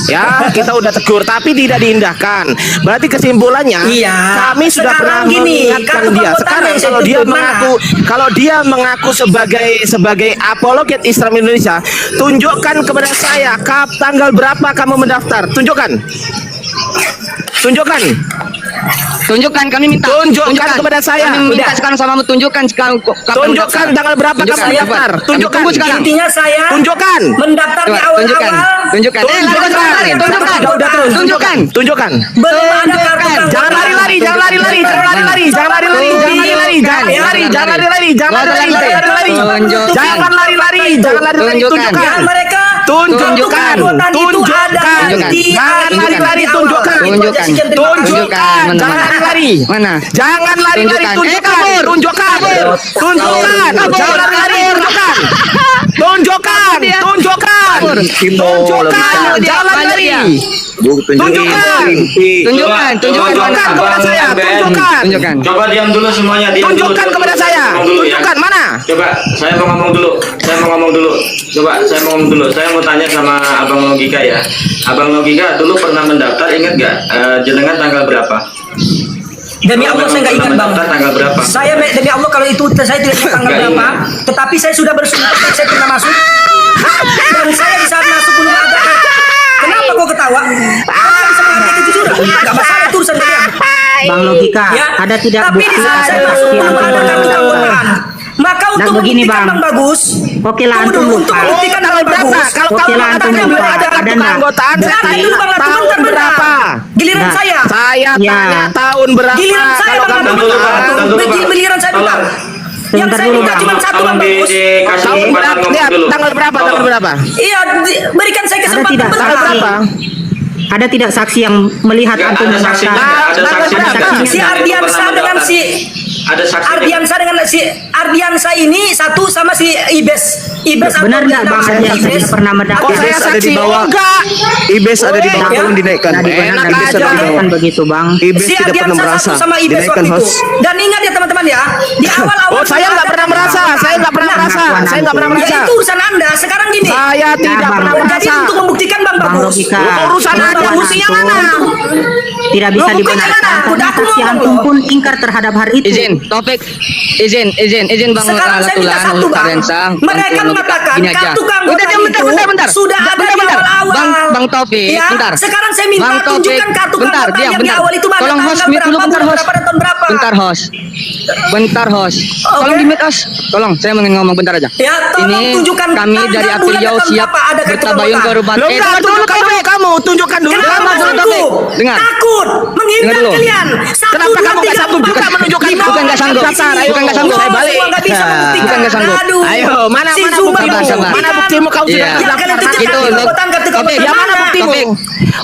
Ya, kita udah tegur tapi tidak diindahkan. Berarti kesimpulannya Iya. kami sudah Sekarang pernah gini, mengingatkan kartu dia. keanggotaan Sekarang yang saya kalau dia tuntut mana? mengaku sebagai apologet Islam Indonesia, tunjukkan kepada saya tanggal berapa kamu mendaftar. Tunjukkan. Tunjukkan, kami minta. Tunjukkan kepada saya. Kami minta Udah. sekarang sama tunjukkan sekarang. Tunjukkan tanggal berapa kamu Tunjukkan. mendaftar. Kami Tunjukkan. tunggu sekarang. Intinya saya Tunjukkan. mendaftar di Coba, tunjukkan. awal-awal. Tunjukkan. Tunjukkan. Tunjukkan. Udah terus. Tunjukkan. Tunjukkan. Belum ada kartu keanggotaan. Jangan lari-lari, jangan lari-lari, jangan lari-lari, jangan lari-lari, jangan lari-lari, jangan lari-lari, jangan lari-lari, jangan lari-lari, jangan lari-lari. Tunjukkan. Jangan lari-lari, jangan lari-lari, Tunjukkan. tunjukkan. Dan mereka Tunjukkan. keanggotaan itu ada Tunjukkan. di Jangan lari-lari, di awal. tunjukkan. Itu aja, Tunjukkan. sekian, terima kasih. Tunjukkan, Mana? jangan lari-lari. Mana? Jangan lari-lari, Tunjukkan. tunjukkan. Kabur. Tunjukkan. Tunjukkan. Kabur. Jangan lari-lari, tunjukkan. Tunjukkan. Tunjukkan. Kabur. Tunjukkan. Dia. Jangan Mana lari-lari. dia? Tunjukkan. Tunjukkan. Tunjukkan. Tunjukkan Mana? kepada saya. Tunjukkan. Tunjukkan. Coba diam dulu semuanya. Diam Tunjukkan dulu. kepada saya. Ngomong dulu, ya. Tunjukkan mana? Coba, saya mau ngomong dulu. Coba, saya mau ngomong dulu. Saya mau tanya sama Abang Logika ya. Abang Logika dulu pernah mendaftar, ingat nggak? Jenengan tanggal berapa? Demi Kalau Allah saya nggak memang ingat pernah bang. mendaftar tanggal berapa? Saya demi Allah kalau itu saya tidak ingat tanggal Nggak berapa. ingat. Tetapi saya sudah bersumpah dan saya pernah masuk. Dan saya di saat masuk belum ada. Kenapa kau ketawa? Anda bisa mengerti kejujuran. Gak masalah itu urusan kalian. Bang Logika, Ya. ada tidak Tapi di bukti saat saya ada masuk bukti belum antum ada kartu mendaftar? keanggotaan. Maka untuk begini, membuktikan Bang. Bang Bagus. Oke lah, tunggu antum dulu, lupa. untuk membuktikan Tanggal Bang berapa? Bagus. Kalau Oke kamu lah, antum mengatakan lupa. belum ada Ada kartu enggak? keanggotaan, saya Berarti tanya dulu Bang Latu, tahun bentar, bentar. berapa? Giliran Nah. saya. Saya Ya. tanya tahun berapa? Giliran saya Kalau Bang kamu Latu, Tunggu, Bang. bentar. Tunggu, Bang. Giliran saya bentar. Yang Sebentar saya dulu, minta Bang. cuma satu Bang Tolong Bagus. dikasih tahun kesempatan berapa? ngomong Lihat, dulu. tanggal berapa? Tanggal Tolong. berapa? Iya, berikan saya kesempatan tidak? bentar. Tanggal berapa? Ada tidak saksi yang melihat Nggak, antum ada saksinya. mendaftar? Ada Tanggal saksinya. berapa? Si Ardiansa dengan si Ada saksinya. Ardiansa ini satu sama si Ibes. Ibes Benar atau nggak Bang nama Ardiansa Ibes? tidak pernah mendaftar? Kok saya ada saksi? di bawah. Enggak. Ibes ada di bawah, Ya. tolong dinaikkan. Tadi benar Enak dan bisa aja. dikatakan begitu Bang. Ibes Si tidak pernah Ardiansa merasa. satu sama Ibes Dinaikkan waktu itu. host. Dan ingat ya teman-teman ya, di awal-awal Oh, saya nggak pernah merasa. Saya nggak pernah merasa. Saya nggak pernah Ya merasa. itu urusan Anda. Sekarang gini. Saya tidak Bang. pernah Jadi merasa. untuk membuktikan Bang Bang Bagus. Logika. Urusan Anda, pengakuan buktinya antum mana? Tidak bisa Loh, buktinya dibenarkan mana? karena Udah aku saksi ngomong antum loh. pun ingkar terhadap hal itu. Izin. Taufik, izin Bang Sekarang saya minta Latulan satu, untuk Bang. Karensa. Mereka mengatakan Gini aja. kartu keanggotaan Bentar. sudah ada di awal-awal. Bang Taufik, Ya, bentar. sekarang saya minta Bang Taufik, tunjukkan kartu bentar, keanggotaan diam, yang di bentar. awal itu mana, Tolong host, tanggal mute dulu, berapa, bentar, bulan host. berapa, dan tahun berapa. Bentar, host. Tolong Oke. di mute, host. Tolong, saya mau ngomong bentar aja. Ya, tolong Ini tunjukkan kami tanggal, dari bulan, Aprilio dan tahun siap berapa ada kartu bertabayun ke keanggotaan. rumah. Lo enggak tunjukkan dulu kamu, tunjukkan dulu. Kenapa Lama dulu, sanggup? Taufik. Dengar. Takut menghindar Dengar dulu. kalian. Satu, Kenapa dua, kamu tiga, nggak sanggup juga empat. menunjukkan? Lima Bukan nggak sanggup. orang di sini. Bukan nggak sanggup. Lo Saya balik. semua nggak bisa Ya. membuktikan. Bukan nggak sanggup. Aduh. Ayo, mana Si mana Zuma buktimu? nggak Sabar. Mana membuktikan. buktimu kau sudah Iya. Yang kalian terdaftar? tunjukkan Itu, kartu keanggotaan, kartu Taufik. keanggotaan Ya mana mana? buktimu? Taufik.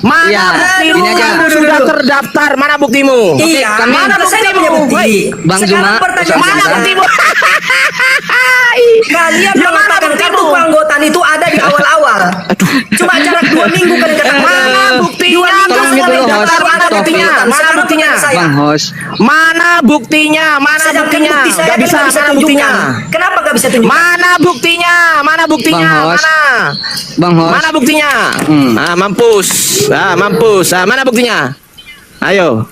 Mana Iya. buktimu? Ini aja. Kamu sudah terdaftar. Mana buktimu? Iya, kami- mana saya nggak punya bukti. Bang Sekarang Zuma, pertanyaan mana saya, buktimu? kalian Ya, mana mengatakan buktimu? kartu keanggotaan itu ada di awal-awal. Cuma jarak 2 minggu kalian katakan. Mana buktinya? 2 minggu Tolong setelah dulu, daftar, host. mana Taufik. buktinya? Mana Sekarang buktinya? pertanyaan saya. Bang host. Mana buktinya? Mana Sedangkan buktinya? bukti saya Gak bisa, kalian nggak mana buktinya? tunjukkan. Kenapa nggak bisa tunjukkan? Mana buktinya? Mana buktinya? Bang Hos. Mana? Bang host. Mana buktinya? Mampus. Mampus. Mana buktinya? Ayo.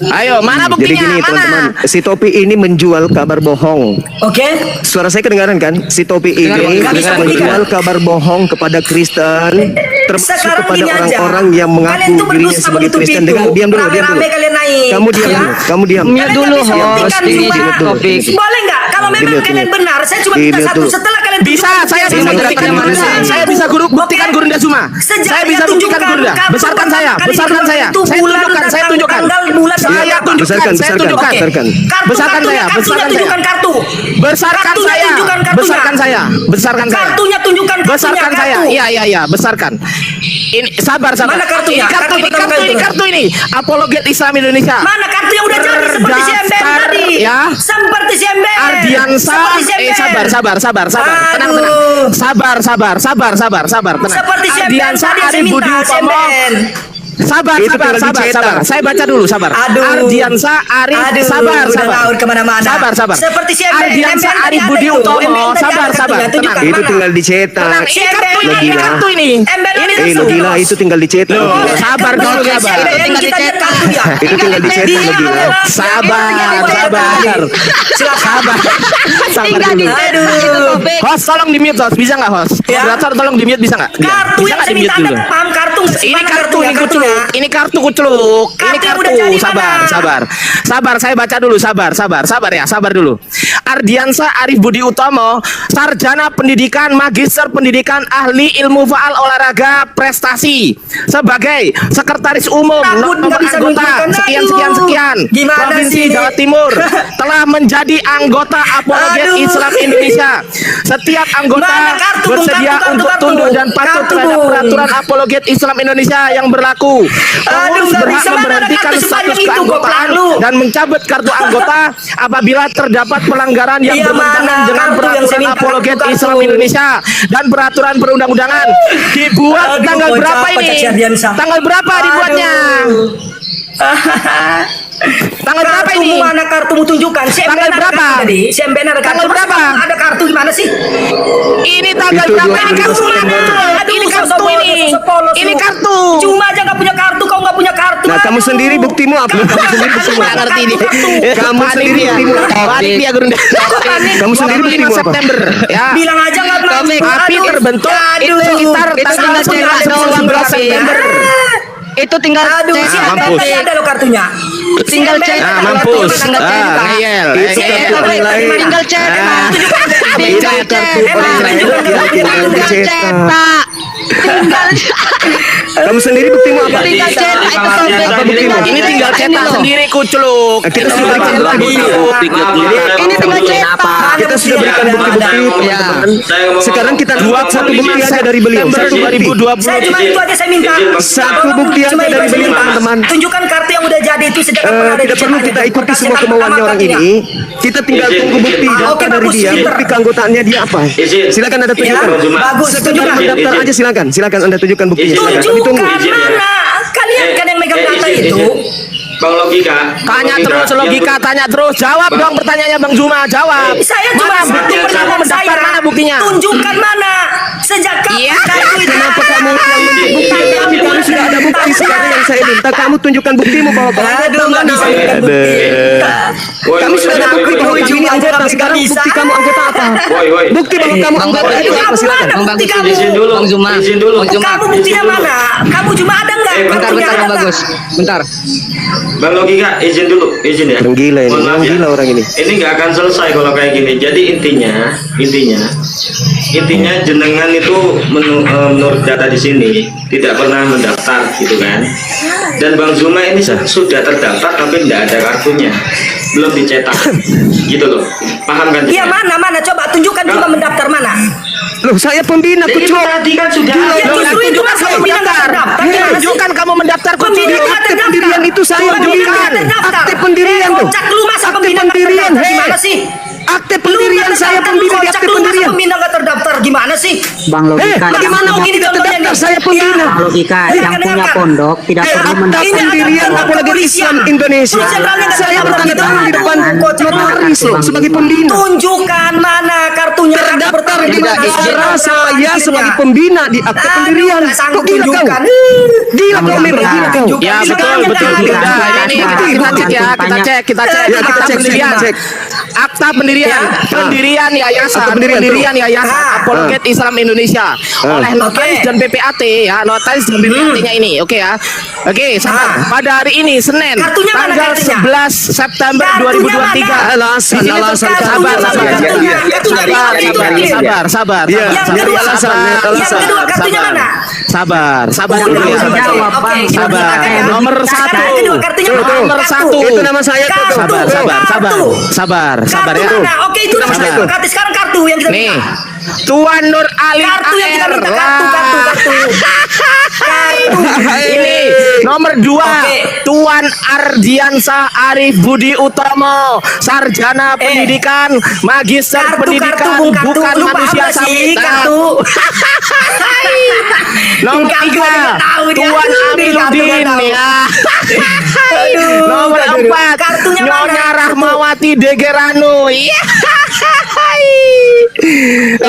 Ayo, mana Jadi buktinya? gini Mana? teman-teman, si Topi ini menjual kabar bohong. Oke. Suara saya kedengaran kan? Si Topi Dengar, ini Bang. Bisa menjual buktikan. kabar bohong kepada Kristen, termasuk Sekarang kepada gini aja. orang-orang yang Kalian mengaku tuh dirinya berusaha sebagai menutupi Kristen. itu. Diam dulu, diam dulu. Rame-rame kalian naik. Kamu diam Ya. dulu, kamu diam. Mute Kalian dulu, nggak bisa host. buktikan Ini cuma- Taufik. Boleh nggak? Kalau memang Dimute kalian dulu. benar, saya cuma minta Dimute satu. dulu. Setelah kalian Bisa, tunjukkan saya bukti bisa yang buktikan mana. Gurunda. Saya bisa buktikan Oke. Gurunda Zuma. Sejak Saya dia bisa buktikan tunjukkan Gurunda. kartu Besarkan pertama saya, kali besarkan dikeluarkan saya. itu Saya bulan tunjukkan, dan saya tunjukkan. tanggal bulan Saya berapa? tunjukkan, Besarkan, saya besarkan, tunjukkan. besarkan. Besarkan saya, Kartunya besarkan saya. tunjukkan kartu. Besarkan Kartunya saya. tunjukkan kartunya. Besarkan saya. Besarkan saya. Kartunya tunjukkan kartunya. Besarkan saya. kartu. Iya, besarkan. Ini sabar. Mana kartunya? Ini kartu, Kartu pertama kali itu. kartu ini. Apologet Islam Indonesia. Mana kartu yang udah jadi seperti si MBM Terdaftar, tadi? ya. Seperti si MBM. Ardiansa, Seperti si MBM. sabar, tenang. Aduh. Sabar, tenang. Seperti si MBM Ardiansa tadi yang saya Arif minta, Budi si Utomo. MBM. Sabar. Itu tinggal dicetak. Saya baca dulu, sabar. Aduh. Ardiansa Arif, Aduh, sabar. udah ngawur kemana-mana. Sabar. Seperti si MBM. Ardiansa MBM tadi Arif ada Budi itu. Utomo, MBM tadi sabar. ada kartunya. Tunjukkan Itu mana? tinggal dicetak. Tenang, Si ini kartu MBM ini, ada. ini kartu ini. MBM Ini ada. Lo gila, itu tinggal dicetak. Sabar dulu, Si sabar. MBM kita lihat kartunya. Itu tinggal dicetak, Dia lo gila. adalah- Sabar. Silakan. Sabar dulu. Aduh. Host, tolong di mute, host. Bisa nggak, host? Ya. Moderator, tolong di mute, bisa nggak? Kartu Bisa yang nggak saya di mute minta Anda dulu? paham kartu nggak sih? Ini Mana kartu, kartunya? ini kuceluk. Ini kartu kuceluk. Ini Kartu yang kartu. udah jadi Sabar. mana? Sabar, saya baca dulu. Sabar dulu. Ardiansa Arif Budi Utomo, sarjana pendidikan, magister pendidikan, ahli ilmu faal olahraga prestasi sebagai sekretaris umum Takut nomor nggak bisa anggota menunjukkan. sekian Aduh. Gimana Provinsi sih ini? Jawa Timur telah menjadi anggota Apologet Aduh. Islam Indonesia. Setiap anggota Mana kartu, Bung? bersedia Kartu, untuk kartu. tunduk dan patuh Kartu, terhadap Bung. peraturan Apologet Islam Indonesia yang berlaku. Pengurus nggak berhak bisa, mana ada memberhentikan kartu sebanyak status itu, keanggotaan goblok lu. dan mencabut kartu anggota apabila terdapat pelanggaran yang Iya, bertentangan mana dengan kartu yang saya peraturan minta, Apologet kartu. Islam Indonesia dan peraturan perundang-undangan. Dibuat Aduh, tanggal bocah berapa apa, ini? Cak Syardiansa? Tanggal berapa dibuatnya? Tanggal berapa ini? Kartumu mana kartumu tunjukkan? Si Tanggal MBN ada berapa? kartu tadi. Si MBN ada kartu. Tanggal Masa berapa? kamu ada kartu gimana sih? Ini tanggal Itu berapa? Ini 25 kartu mana? Aduh, Ini sosok kartu polos, ini. sosok polos Ini lu. kartu. Cuma aja nggak punya kartu, kau nggak punya kartu. Nah, kamu Aduh. sendiri buktimu apa? Kamu sendiri buktimu Nggak apa? ngerti ini. Kamu Panik sendiri dia. buktimu apa? Panik dia, Gurunda. Kamu sendiri 25 buktimu apa? September. Ya. Bilang aja nggak mampu. Api Aduh. terbentuk Aduh. sekitar Itu tanggal tinggal cetak 11 doang, September. Itu tinggal Aduh, si cetak. MBN tadi ada lo kartunya. Tinggal Si MBN cetak. ada lo Mampus. kartunya. Ngeyel. Itu kartu online. Tinggal cetak. Tinggal Itu kartu cetak. online. Tinggal dicetak. Tinggal Kamu sendiri buktimu apa? tinggal cetak. Itu Taufik. Apa buktimu? Ini tinggal cetak loh. sendiri kuculuk. Kita sudah berikan bukti-bukti. Ini tinggal cetak. Kita sudah berikan bukti-bukti, Ya. teman-teman. Sekarang kita buat satu bukti aja dari beliau. Satu bukti. 2020. Saya cuma itu aja saya minta. Satu bukti aja Cuma itu dari saya beliau, minta. teman-teman. Tunjukkan kartu yang udah jadi itu sejak kapan ada Tidak di perlu cetak kita itu. ikuti Kasih semua nama kemauannya orang kartunya. ini. Kita tinggal tunggu bukti Ah, data oke, dari bagus, dia. pinter. Bukti keanggotaannya dia apa? Izin. Silakan Anda tunjukkan. Ya, bagus, Sekedar tunjukkan. mendaftar aja silakan. Silakan Anda tunjukkan buktinya. Izin. Silakan. Kami tunggu. Tunjukkan mana? Kalian kan yang megang data itu. Bang Logika. Tanya terus logika, tanya terus. Jawab dong pertanyaannya Bang Zuma, jawab. Saya cuma Mana satu bukti pertanyaan kamu mendaftar, saya. mana buktinya? Tunjukkan mana? Sejak Iya. kartu itu Kenapa kamu yang membuktikan? Kami sudah ada bukti sekarang yang saya minta kamu tunjukkan buktimu bahwa Aduh, nggak bisa tunjukkan bukti. kami sudah ada bukti bahwa Woi, ini anggota. woi, Sekarang bisa. bukti kamu anggota apa? Woi. Bukti bahwa kamu anggota itu apa? Silakan. Mana bukti kamu? Izin dulu. Bang Zuma. Izin dulu. Bang Zuma. Kamu buktinya mana? Kamu cuma ada nggak? Eh, Bentar, Kartunya bentar, ada Bang nggak? Bagus. Bentar. Bang Logika, izin dulu, izin ya. Orang gila ini, Mohon maaf orang ya. gila orang ini. Ini nggak akan selesai kalau kayak gini. Jadi intinya jenengan itu menurut data di sini tidak pernah mendaftar, gitu kan? Dan Bang Zuma ini sudah terdaftar tapi tidak ada kartunya, belum dicetak, gitu loh. Paham kan? Iya, mana? Coba tunjukkan cuma mendaftar mana? Loh, saya pembina Jadi kecuali tadi kan sudah Ya, ada. justru itu kan kamu bilang nggak terdaftar. Gimana sih? Tunjukkan kamu mendaftar Pembina nggak akte terdaftar. pendirian itu saya Pembina nggak berikan. terdaftar. Akte pendirian tuh. Kocak lu masa Akte pembina nggak pendirian, terdaftar? hei. Gimana sih? Akte pendirian saya pembina di akte pendirian. Pembina nggak terdaftar gimana sih? Bang Logika, Bagaimana Contoh mau gini tidak contohnya terdaftar? nih. Saya pembina. Bang Logika, yang punya pondok tidak perlu Akta mendaftar. pendirian apalagi Islam Indonesia. Saya bertanda tangan di depan notaris loh sebagai pembina. Tunjukkan mana kartunya. Terdaftar di Tidak, negara saya Akhirnya. sebagai pembina di akte Aduh, pendirian. nggak sanggup Kok gila kau? tunjukkan. Gila kau memang, gila kau. Ya, betul. Kita cek ya, kita cek. Ya, kita cek, cek. Akta pendirian, pendirian yayasan, Akta pendirian, yayasan Ah. Apologet Islam Indonesia oleh notaris Oke. dan BPAT ya, notaris dan BPAT-nya ini, oke ya. Oke, sabar. Pada hari ini Senin, Kartunya mana tanggal kartunya? 11 September Kartunya 2023. mana? Alasan, Di sini alasan. terkait- sabar, Kartunya, sabar, kartunya. Itu tadi, itu tadi. sabar. Iya, Yang jadi kedua, alasan, yang alasan. kedua kartunya mana? Sabar Yang dulu kedua, ya. oke. Sabar. Silakan ya. Nomor Nah, satu. yang kedua kartunya mana? Nomor Kartu. satu. Itu nama saya tuh. Kartu. Sabar ya. Kartu. Sabar ya. Kartu mana? Oke, itu nama saya. Berarti sekarang kartu yang kita Nih, minta. Tuan Nur Ali Kartu yang kita AR. minta, kartu. Ini nomor 2, Oke. Tuan Ardiansah Arif Budi Utomo, sarjana pendidikan, magister Kartu, pendidikan, kartu. bukan Lu paham manusia gak sih, samita. kartu? Nomor Kartu 3, nggak tahu dia. Tuan Kartu Amiluddin nggak tahu. ya. Aduh, Nomor aduh. 4, Kartunya mana? Nyonya Rahmawati Degerano. Iya.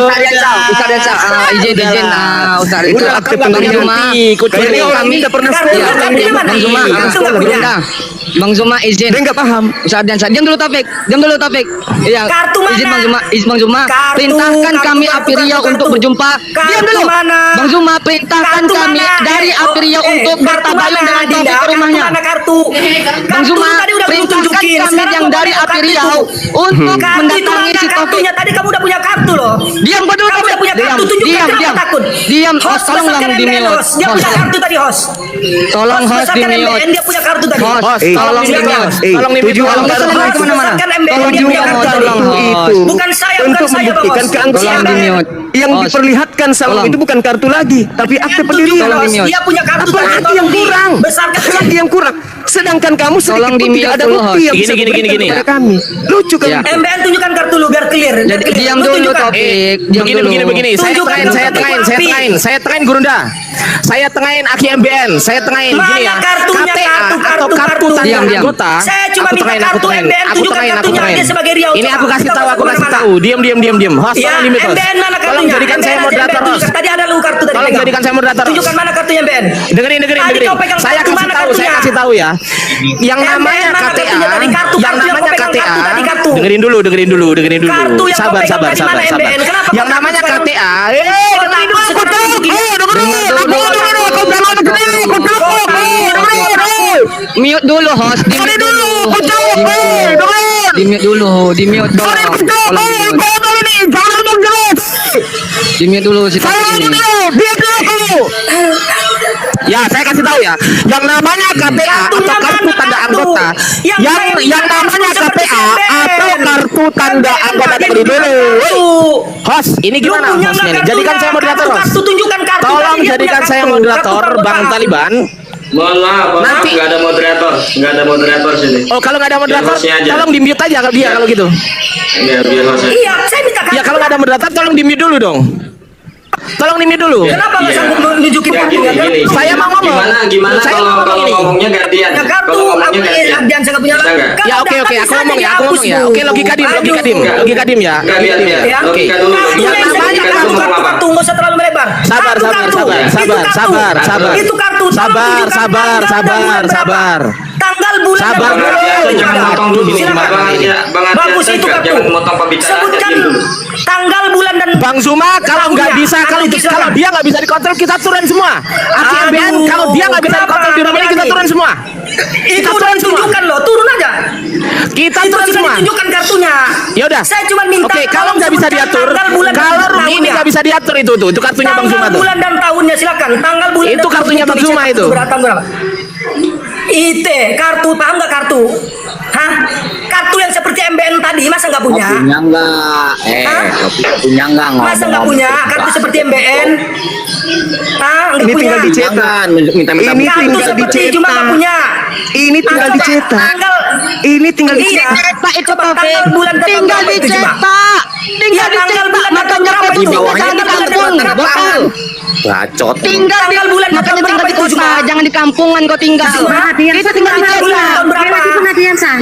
Ustaz Densa, izin, Ustaz itu Udah, akte kan nggak Bang Zuma. ngerti. Kayaknya orang Kami tidak pernah Kartu, sekolah. Ya, kartunya mana? Bang Zuma, Kartu nggak punya. Bentar. Bang Zuma izin. Dia nggak paham. Ustaz Densa, diam dulu Taufik. Iya. Kartu mana? Izin Bang Zuma. Kartu, Perintahkan kartu, kami kartu, Api Riau kartu. untuk berjumpa. Kartu Diam dulu. mana? Bang Zuma perintahkan Kartu kami mana? dari Api Riau untuk kartu bertabayun mana, dengan Dinda? Taufik ke rumahnya. Kartu mana kartu? Bang Kartu Zuma tadi udah belum perintahkan tunjukin. kami Sekarang yang mau dari pakai Api kartu Riau itu. untuk Kartu itu mendatangi mana si Taufik. kartunya? Tadi kamu udah punya kartu loh. Diam dulu Kamu udah punya kartu, tunjukkan, kenapa takut? Diam, Host, host, tolong besarkan langsung di MBN, mute. host. Dia punya Host. kartu tadi, host. Tolong host di besarkan mute. MBN, dia punya kartu tadi. Host, Eh, tolong di mute. Tolong di mute. tujuan Tolong kartu jangan itu kemana-mana. Besarkan MBN, dia tujuan punya kartu tadi. tolong, kartu host. itu Bukan saya, untuk bukan saya, Bang, membuktikan host. keanggotaan. Tolong di mute. Yang Host. diperlihatkan sama Tolong. itu bukan kartu lagi, tapi akte Yang pendirian. tunjukkan, Tolong host. di mute. Dia punya kartu Apa tadi. lagi Tolong yang kurang? Besarkan Apa lagi yang kurang? Sedangkan kamu sedikit Tolong pun di-mute tidak ada dulu, bukti host. yang bisa Gini. diberikan kepada kami. Lucu kan? Ya. MBN tunjukkan kartu lu biar clear. biar Jadi clear. diam Lu dulu tunjukkan. Taufik, diam dulu. Begini. Saya Tunjukkan tengahin, dulu saya kartu tengahin, api. saya tengahin Gurunda. Saya tengahin Aki MBN, saya tengahin Mana gini ya. kartunya, KTA kartu, atau kartu, kartu kartu. tanda Diam. anggota. Saya cuma Aku minta tengahin, kartu MBN, Aku tunjukkan tengahin, kartunya tengahin. aja sebagai Riau. Ini Coba. aku kasih Kita tahu, mau aku kasih kemana? tahu. Diam. Host, Ya, tolong di mute, host. MBN mana kartunya? Tolong jadikan saya MBN, moderator, MBN, host. tadi ada lu kartu tadi. Tolong pegang. jadikan saya moderator, host. Tunjukkan mana kartunya MBN. Dengerin. Tadi kau pegang Saya kartu, kasih mana tahu, kartunya? saya kasih tahu ya. Yang MBN namanya mana KTA, kartunya tadi? Kartu, yang kartu yang namanya kau pegang, KTA. kartu tadi, kartu. Dengerin dulu. Kartu yang kau Sabar. pegang tadi mana MBN? Kenapa Yang kau namanya sekarang- KTA. Dengerin dulu, sekarang begini. Mute dulu host, di mute dulu. Di mute dulu, di mute dulu. Di mute dulu si Taufik ini. Ya, saya kasih tahu ya. Yang namanya KTA atau Kartunya kartu mana tanda kartu? anggota. Yang Yang namanya seperti KTA atau MBN. kartu tanda MBN anggota tadi tadi dulu. kartu. Host, ini Lu gimana punya hostnya nggak nih? Jadikan kartunya? saya moderator, host. Kartu, tunjukkan kartu. Tolong Tadi dia jadikan punya saya kartu. moderator, Kartu Bang apa? Taliban. Mohon maaf, Nanti. nggak ada moderator sini. Oh, kalau nggak ada moderator, hostnya aja. tolong di mute aja kalau dia kalau gitu. Ya, biar hostnya. Iya, saya minta kartu. Ya kalau nggak ada moderator, tolong di mute dulu dong. Tolong di mute dulu. Kenapa nggak Iya. sanggup nunjukin Ya, kartu? gini. Saya mau ngomong. Gimana Saya mau kalau ngomong ini. ngomongnya gantian? Ya kartu, Kalau ngomongnya apa gantian. jangan saya nggak punya Bisa kartu. nggak? Kalau Ya, oke. Oke, aku ngomong ya, dihapus, Bu. Oke, logika dim ya. Enggak, lihat. Ya. Logika dulu. Kartunya yang Logika namanya dulu mau apa? kartu nggak usah terlalu melebar. Sabar, Kartu, sabar, kartu. sabar, Itu sabar, kartu. sabar, sabar. Itu kartu. Tolong Sabar, tunjukkan sabar, tanggal dan sabar, bulan berapa. sabar. Tanggal bulan dan Sabar bulan dulu. berapa. Jangan motong dulu. Silakan. Bang Adrian, Bagus itu tegak, kartu. jangan motong pembicaraan. Sebutkan Dulu. tanggal bulan dan Bang Zuma, kalau nggak tahunnya. bisa, Kartu itu kalau silakan. dia nggak bisa dikontrol, kita turun semua. ATMBN, Aduh, kalau dia nggak bisa berapa? dikontrol di rumah ini, kita Berapa turun lagi? semua. Itu Kita udah turun semua. ditunjukkan loh, turun aja. Kita Itu turun sudah semua. ditunjukkan kartunya. Ya udah. Saya cuma minta. Oke, kalau tolong nggak bisa sebutkan diatur, tanggal, bulan, dan kalau room ini tahunnya. nggak bisa diatur itu kartunya Bang Zuma Tanggal tuh. bulan dan tahunnya silakan. Tanggal bulan Itu dan kartunya tahun Bang Zuma dicetak itu. Berapa berapa? Kartu paham nggak kartu? Hah? Kartu yang seperti MBN tadi masa nggak punya? Punya enggak? Hah? Punya enggak? Masa nggak punya kartu seperti MBN? Hah? Nggak Ini punya? tinggal dicetak. Minta-minta Ini Kartu tinggal seperti cuma nggak dicetak. punya. Ini tinggal Coba dicetak. Tanggal. Ini tinggal Iya. dicetak. Pak itu Coba Taufik. tanggal bulan dan Tinggal tahun berapa itu, coba? dicetak. Tinggal Ya, tanggal dicetak. bulan dan Makanya tahun berapa di itu? bawahnya Tanggal di bulan dan kampung. tahun berapa? Betul. Bacot. Tinggal di Tanggal bulan dan makanya tahun tinggal di berapa itu, kota, Zuma? jangan di kampungan kau tinggal. Zuma, Itu tinggal tanggal bulan dicetak. tahun berapa?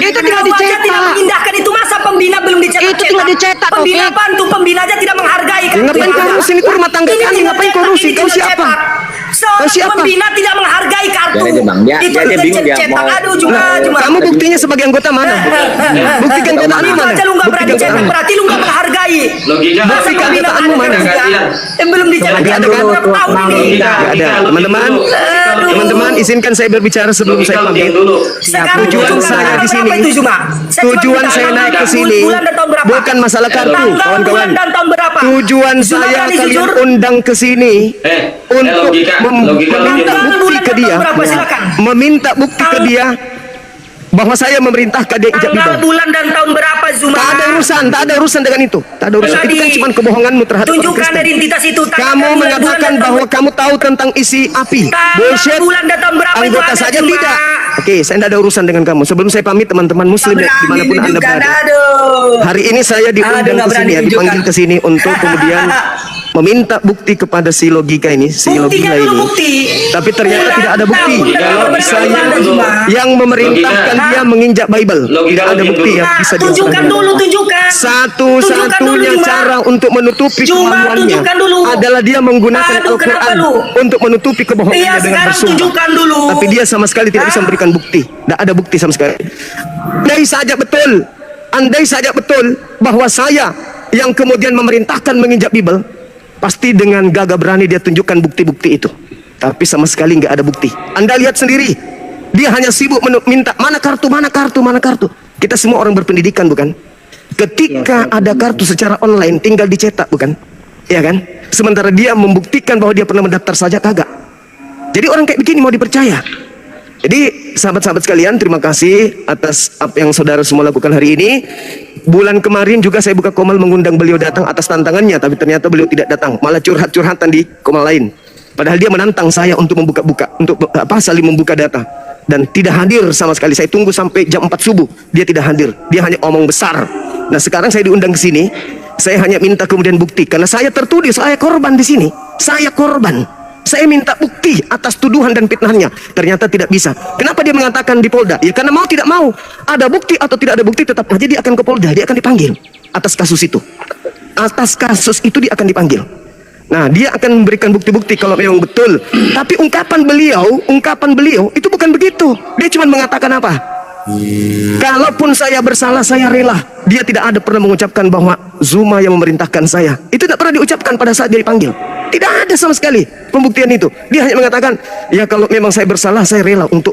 Itu tinggal Kalau aja dicetak. tidak mengindahkan itu masa pembina belum dicetak. Itu tinggal dicetak, Pembina Taufik. apaan tuh? Pembina aja tidak menghargai kan? Ngapain kau urusin itu rumah tangga kami? Ngapain kau urusin? Kau siapa? Seorang Kau siapa? pembina tidak menghargai kartu. Biar aja, Bang. Dia Itu bingung dia cetak. mau- Aduh, cuma. Kamu buktinya sebagai anggota mana? Buktikan Kalau keadaanmu mana? aja lu nggak berani Buktikan cetak, keadaanmu. berarti lu nggak menghargai. Logika. Masa Buktikan pembina keadaanmu ada mana? kerja, belum dicetak Nggak ada kan? berapa tahun ini? Nggak ada. Teman-teman, teman-teman izinkan saya berbicara sebelum Logika saya logika pamit. dulu. Sekarang Tujuan tunjukkan saya tanggal di sini, berapa itu, Zuma? Saya cuma tujuan minta saya tanggal naik ke dan sini bulan dan tahun berapa? bukan masalah kartu, Tanggal, kawan-kawan. bulan dan tahun berapa? Tujuan Zuma saya berani kalian jujur? undang ke sini untuk logika, logika, meminta logika. bukti ke dia, Berapa, silakan. meminta bukti ke dia bahwa saya memerintahkan dia ijab Tanggal, bibal. bulan dan tahun berapa, Zuma? Tak ada urusan dengan itu. Tak ada urusan. Itu kan Tadi cuma kebohonganmu terhadap orang tunjukkan Kristen. identitas itu. Tanggal, Kamu bulan, mengatakan bulan, dan bahwa tahun kamu tahu tentang isi api. Tanggal, Bullshit. bulan, dan tahun berapa itu Anggota ada, saja Zuma? tidak. Oke, saya tidak ada urusan dengan kamu. Sebelum saya pamit teman-teman muslim Nggak berani dimanapun anda tunjukkan, berada. aduh. Hari ini saya Aduh, diundang nggak ke berani sini, ya, dipanggil tunjukkan. ke sini untuk kemudian meminta bukti kepada si logika ini, si Buktinya logika dulu, ini. bukti. Tapi ternyata Bulan, tidak ada bukti. tahun, dan Kalau tahun saya berapa, Zuma? yang memerintahkan Logika. dia menginjak Bible, Logika tidak ada logika bukti dulu. yang Nah, bisa tunjukkan diungkapkan. dulu, tunjukkan. Satu-satunya Zuma. cara untuk menutupi Zuma, kemaluannya tunjukkan dulu. adalah dia menggunakan Aduh, kenapa Al-Quran lu? untuk menutupi kebohongannya Iya, dengan sekarang bersumpah. tunjukkan dulu. Tapi dia sama sekali tidak bisa memberikan bukti. Tidak ada bukti sama sekali. Andai saja betul bahwa saya yang kemudian memerintahkan menginjak Bible, pasti dengan gagah berani dia tunjukkan bukti-bukti itu. Tapi sama sekali nggak ada bukti. Anda lihat sendiri, dia hanya sibuk minta mana kartu, mana kartu, mana kartu. Kita semua orang berpendidikan, bukan? Ketika ada kartu secara online, tinggal dicetak, bukan? Ya kan? Sementara dia membuktikan bahwa dia pernah mendaftar saja, kagak. Jadi orang kayak begini mau dipercaya. Jadi sahabat-sahabat sekalian, terima kasih atas apa yang saudara semua lakukan hari ini. Bulan kemarin juga saya buka Komal mengundang beliau datang atas tantangannya, tapi ternyata beliau tidak datang, malah curhat-curhatan di Komal lain. Padahal dia menantang saya untuk membuka-buka, untuk saling membuka data, dan tidak hadir sama sekali. Saya tunggu sampai jam 4 subuh, dia tidak hadir. Dia hanya omong besar. Nah sekarang saya diundang ke sini, saya hanya minta kemudian bukti, karena saya tertuduh, saya korban di sini. Saya korban. Saya minta bukti atas tuduhan dan fitnahnya. Ternyata tidak bisa. Kenapa dia mengatakan di Polda? Ya karena mau tidak mau, ada bukti atau tidak ada bukti, tetap aja dia akan ke Polda. Dia akan dipanggil atas kasus itu. Atas kasus itu dia akan dipanggil. Nah, dia akan memberikan bukti-bukti kalau memang betul. Tapi ungkapan beliau itu bukan begitu. Dia cuma mengatakan apa? Kalaupun saya bersalah, saya rela. Dia tidak ada pernah mengucapkan bahwa Zuma yang memerintahkan saya. Itu tidak pernah diucapkan pada saat dia dipanggil. Tidak ada sama sekali pembuktian itu. Dia hanya mengatakan, ya kalau memang saya bersalah, saya rela untuk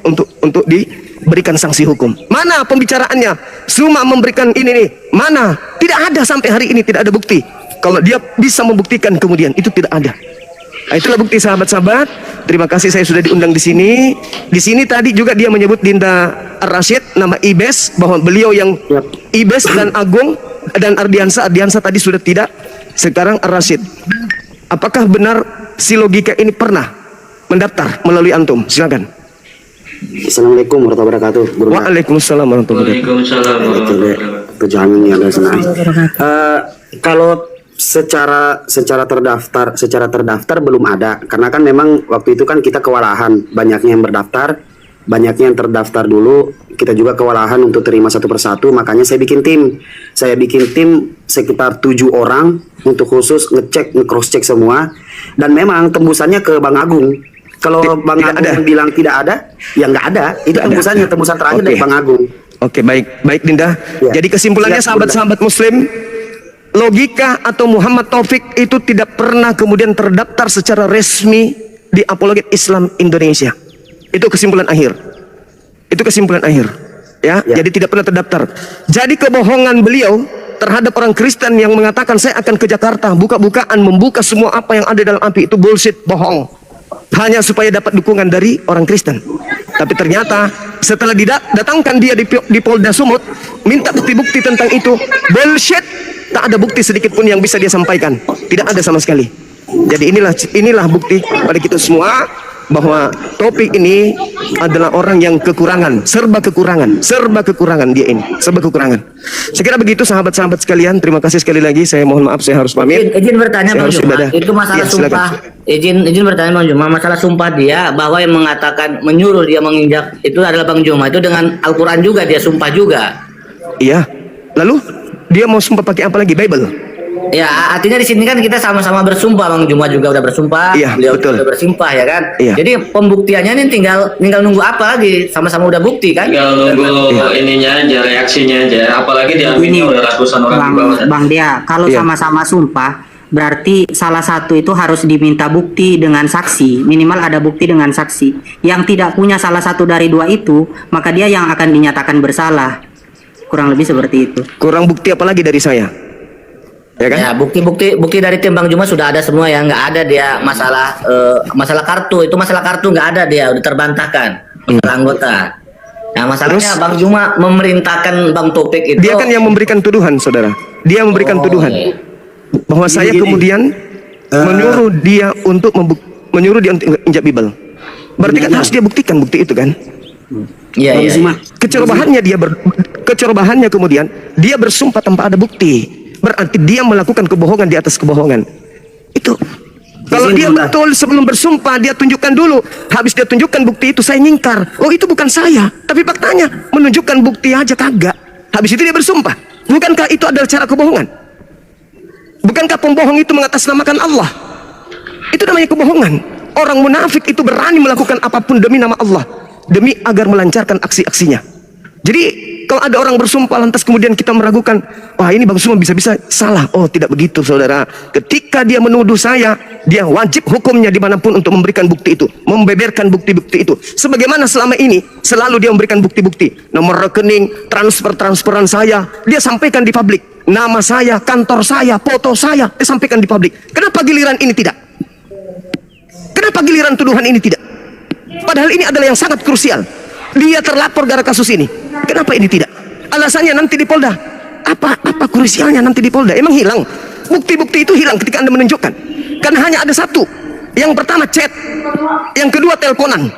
diberikan sanksi hukum. Mana pembicaraannya? Zuma memberikan ini nih. Mana? Tidak ada sampai hari ini, tidak ada bukti. Kalau dia bisa membuktikan kemudian, itu tidak ada. Nah, itulah bukti sahabat-sahabat. Terima kasih saya sudah diundang di sini. Di sini tadi juga dia menyebut Dinda Ar-Rasyid, nama Ibes, bahwa beliau yang Ibes dan Agung dan Ardiansa tadi sudah tidak. Sekarang Ar-Rasyid. Apakah benar si logika ini pernah mendaftar melalui antum? Silakan. Assalamualaikum warahmatullahi wabarakatuh. Waalaikumsalam warahmatullahi wabarakatuh. Waalaikumsalam warahmatullahi wabarakatuh. Pejamin ya ada senang. Kalau secara terdaftar belum ada, karena kan memang waktu itu kan kita kewalahan, banyaknya yang berdaftar banyaknya yang terdaftar dulu, kita juga kewalahan untuk terima satu persatu, makanya saya bikin tim. Saya bikin tim sekitar 7 orang untuk khusus ngecek, nge-cross check semua, dan memang tembusannya ke Bang Agung. Kalau Bang tidak Agung ada. bilang tidak ada, ya nggak ada. Itu tembusannya, tembusan terakhir dari Oke. Bang Agung. Oke, baik Dinda. Ya. Jadi kesimpulannya Siap, sahabat-sahabat Muslim, logika atau Muhammad Taufik itu tidak pernah kemudian terdaftar secara resmi di Apologet Islam Indonesia. Itu kesimpulan akhir. Itu kesimpulan akhir. Ya, Ya. jadi tidak pernah terdaftar. Jadi kebohongan beliau terhadap orang Kristen yang mengatakan saya akan ke Jakarta, buka-bukaan membuka semua apa yang ada dalam api, itu bullshit, bohong. Hanya supaya dapat dukungan dari orang Kristen. Tapi ternyata setelah didatangkan dia di Polda Sumut, minta bukti-bukti tentang itu, bullshit. Tak ada bukti sedikit pun yang bisa dia sampaikan. Tidak ada sama sekali. Jadi inilah bukti pada kita semua bahwa Topik ini adalah orang yang serba kekurangan dia ini, serba kekurangan. Saya kira begitu sahabat-sahabat sekalian. Terima kasih sekali lagi. Saya mohon maaf, saya harus pamit. Izin bertanya Saya Bang harus Juma, ibadah. itu masalah Ya, silakan. sumpah. Izin bertanya Bang Juma, masalah sumpah dia bahwa yang mengatakan menyuruh dia menginjak itu adalah Bang Juma, itu dengan Al-Qur'an juga dia sumpah juga. Iya. Lalu dia mau sumpah pakai apa lagi? Bible. Ya, artinya di sini kan kita sama-sama bersumpah, Bang Juma juga udah bersumpah, Iya, beliau betul. juga bersumpah ya kan. Iya. Jadi pembuktiannya ini tinggal nunggu apa lagi? Sama-sama udah bukti kan? Tinggal nunggu ininya aja, reaksinya aja. Apalagi diambilnya udah ratusan orang di bawah. Bang Dea, kalau Iya. sama-sama sumpah, berarti salah satu itu harus diminta bukti dengan saksi. Minimal ada bukti dengan saksi. Yang tidak punya salah satu dari dua itu, maka dia yang akan dinyatakan bersalah. Kurang lebih seperti itu. Kurang bukti apa lagi dari saya? Ya kan? Ya, bukti dari tim Bang Juma sudah ada semua ya, nggak ada dia masalah kartu, itu masalah kartu nggak ada dia, udah terbantahkan masalah anggota. Nah, masalahnya Terus? Bang Juma memerintahkan Bang Topik itu. Dia kan yang memberikan tuduhan, saudara. Dia memberikan tuduhan bahwa saya kemudian menyuruh dia untuk injak Bible. Berarti kan harus dia buktikan bukti itu kan? Iya, iya. Kecerobohannya kemudian dia bersumpah tanpa ada bukti. Berarti dia melakukan kebohongan di atas kebohongan. Itu. Kalau dia betul sebelum bersumpah dia tunjukkan dulu. Habis dia tunjukkan bukti itu saya nyingkar. Oh, itu bukan saya. Tapi faktanya menunjukkan bukti aja kagak. Habis itu dia bersumpah. Bukankah itu adalah cara kebohongan? Bukankah pembohong itu mengatasnamakan Allah? Itu namanya kebohongan. Orang munafik itu berani melakukan apapun demi nama Allah, demi agar melancarkan aksi-aksinya. Jadi kalau ada orang bersumpah lantas kemudian kita meragukan, wah ini Bang Suma bisa-bisa salah. Oh, tidak begitu saudara. Ketika dia menuduh saya, dia wajib hukumnya dimanapun untuk memberikan bukti itu, membeberkan bukti-bukti itu. Sebagaimana selama ini selalu dia memberikan bukti-bukti, nomor rekening, transferan saya, dia sampaikan di publik. Nama saya, kantor saya, foto saya, dia sampaikan di publik. Kenapa giliran ini tidak? Kenapa giliran tuduhan ini tidak? Padahal ini adalah yang sangat krusial. Dia terlapor gara kasus ini. Kenapa ini tidak? Alasannya nanti di Polda. Apa krusialnya nanti di Polda? Emang hilang? Bukti-bukti itu hilang ketika Anda menunjukkan. Karena hanya ada satu. Yang pertama chat. Yang kedua teleponan.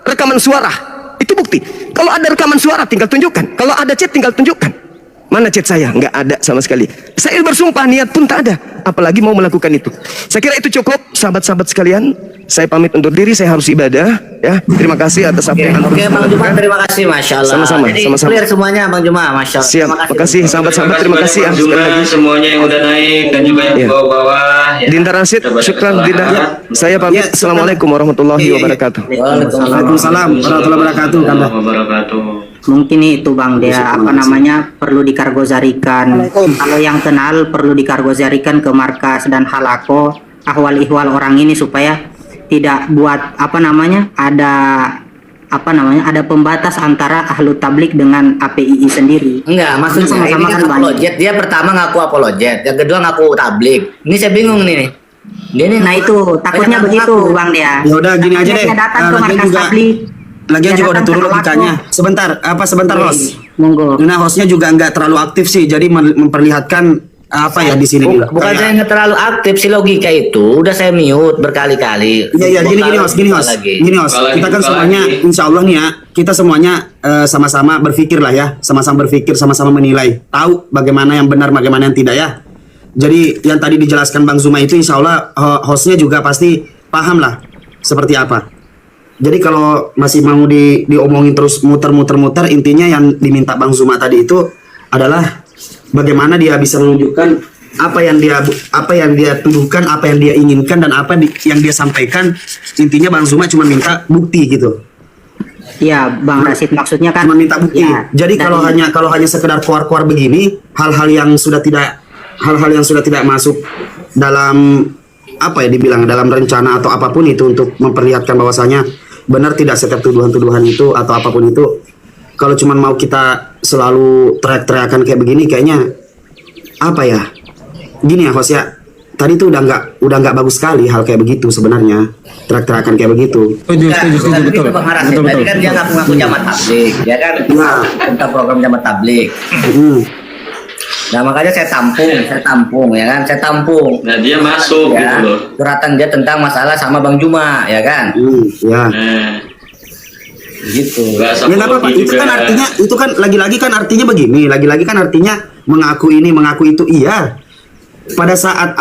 Rekaman suara. Itu bukti. Kalau ada rekaman suara tinggal tunjukkan. Kalau ada chat tinggal tunjukkan. Mana chat saya? Nggak ada sama sekali. Saya bersumpah niat pun tak ada. Apalagi mau melakukan itu. Saya kira itu cukup sahabat-sahabat sekalian. Saya pamit undur diri, saya harus ibadah. Ya, terima kasih atas apa yang Oke, Bang Juma, terima kasih, Masya Allah. Sama-sama, Jadi sama-sama. clear semuanya, Bang Juma, Masya Allah. Siap, makasih sahabat-sahabat, terima kasih ya. Bang Juma, semuanya yang udah naik dan juga yang Iya. di bawah-bawah. Ya. Dinda Rasid, Kita banyak syukran kesalahan. Dinda. Saya pamit. Assalamualaikum warahmatullahi wabarakatuh. Waalaikumsalam warahmatullahi wabarakatuh. Warahmatullahi wabarakatuh. Mungkin itu Bang Dea, apa namanya, perlu dikargozarikan. Kalau yang kenal perlu dikargozarikan ke markas dan halako ahwal ihwal orang ini supaya tidak buat ada pembatas antara ahlu tablik dengan APII sendiri. Enggak, maksudnya Sama-sama ini kan kan banyak. apologet. Dia pertama ngaku apologet, yang kedua ngaku tablik. Ini saya bingung nih. Dia nih Nah itu takutnya banyak begitu ngaku. Bang Dea. Ya udah gini aja deh. Dia datang ke Lagian markas juga tablik. lagian Dia juga udah datang turun ke logikanya. Halako. Sebentar host. Monggo. Nah, hostnya juga nggak terlalu aktif sih, jadi memperlihatkan apa ya di sini nih. Bukan saya nggak terlalu aktif, si logika itu udah saya mute berkali-kali. Iya gini host. Lagi. Gini host. Kita kan semuanya insya Allah nih ya, kita semuanya sama-sama berpikir lah ya, sama-sama berpikir, sama-sama menilai, tahu bagaimana yang benar, bagaimana yang tidak ya. Jadi yang tadi dijelaskan Bang Zuma itu insya Allah hostnya juga pasti paham lah seperti apa. Jadi kalau masih mau diomongin terus muter-muter, intinya yang diminta Bang Zuma tadi itu adalah bagaimana dia bisa menunjukkan apa yang dia tuduhkan, apa yang dia inginkan, dan apa yang dia sampaikan. Intinya Bang Zuma cuma minta bukti gitu. Iya, Bang Rasid, maksudnya kan Cuma minta bukti. ya, Jadi kalau dari- hanya sekedar keluar begini, hal-hal yang sudah tidak masuk dalam apa ya dibilang, dalam rencana atau apapun itu untuk memperlihatkan bahwasanya benar tidak setiap tuduhan-tuduhan itu atau apapun itu. Kalau cuma mau kita selalu teriak-teriakan kayak begini, kayaknya apa ya? Gini ya, host ya. Tadi tuh udah nggak bagus sekali hal kayak begitu sebenarnya. Teriak-teriakan kayak begitu. Bukan begitu Bang Haras. Tadi kan dia ngaku-ngaku jamaah tablik, ya kan? Nah. Tentang program jamaah tablik. Hmm. Nah makanya saya tampung, ya kan? Saya tampung. Nah dia masuk Ya, gitu loh. curhatan dia tentang masalah sama Bang Juma, ya kan? Ya. Nah, Gitu. nggak Ya nggak apa-apa. Itu kan artinya, itu kan lagi-lagi kan artinya begini. Lagi-lagi kan artinya mengaku ini, mengaku itu. Iya. Pada saat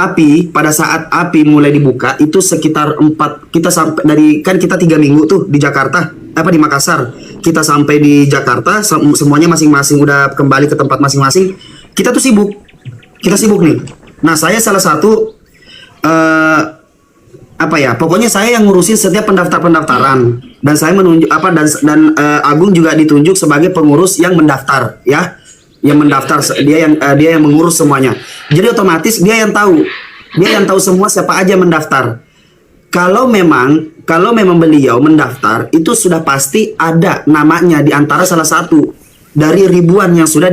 api mulai dibuka itu sekitar 4, kita sampai kan kita 3 minggu tuh di Jakarta, di Makassar. Kita sampai di Jakarta, semuanya masing-masing udah kembali ke tempat masing-masing. Kita tuh sibuk. Kita sibuk nih. Nah, saya salah satu pokoknya saya yang ngurusin setiap pendaftaran, dan saya menunjuk dan Agung juga ditunjuk sebagai pengurus yang mendaftar, ya. Yang mendaftar, dia yang mengurus semuanya. Jadi otomatis dia yang tahu semua siapa aja mendaftar. Kalau memang beliau mendaftar, itu sudah pasti ada namanya di antara salah satu dari ribuan yang sudah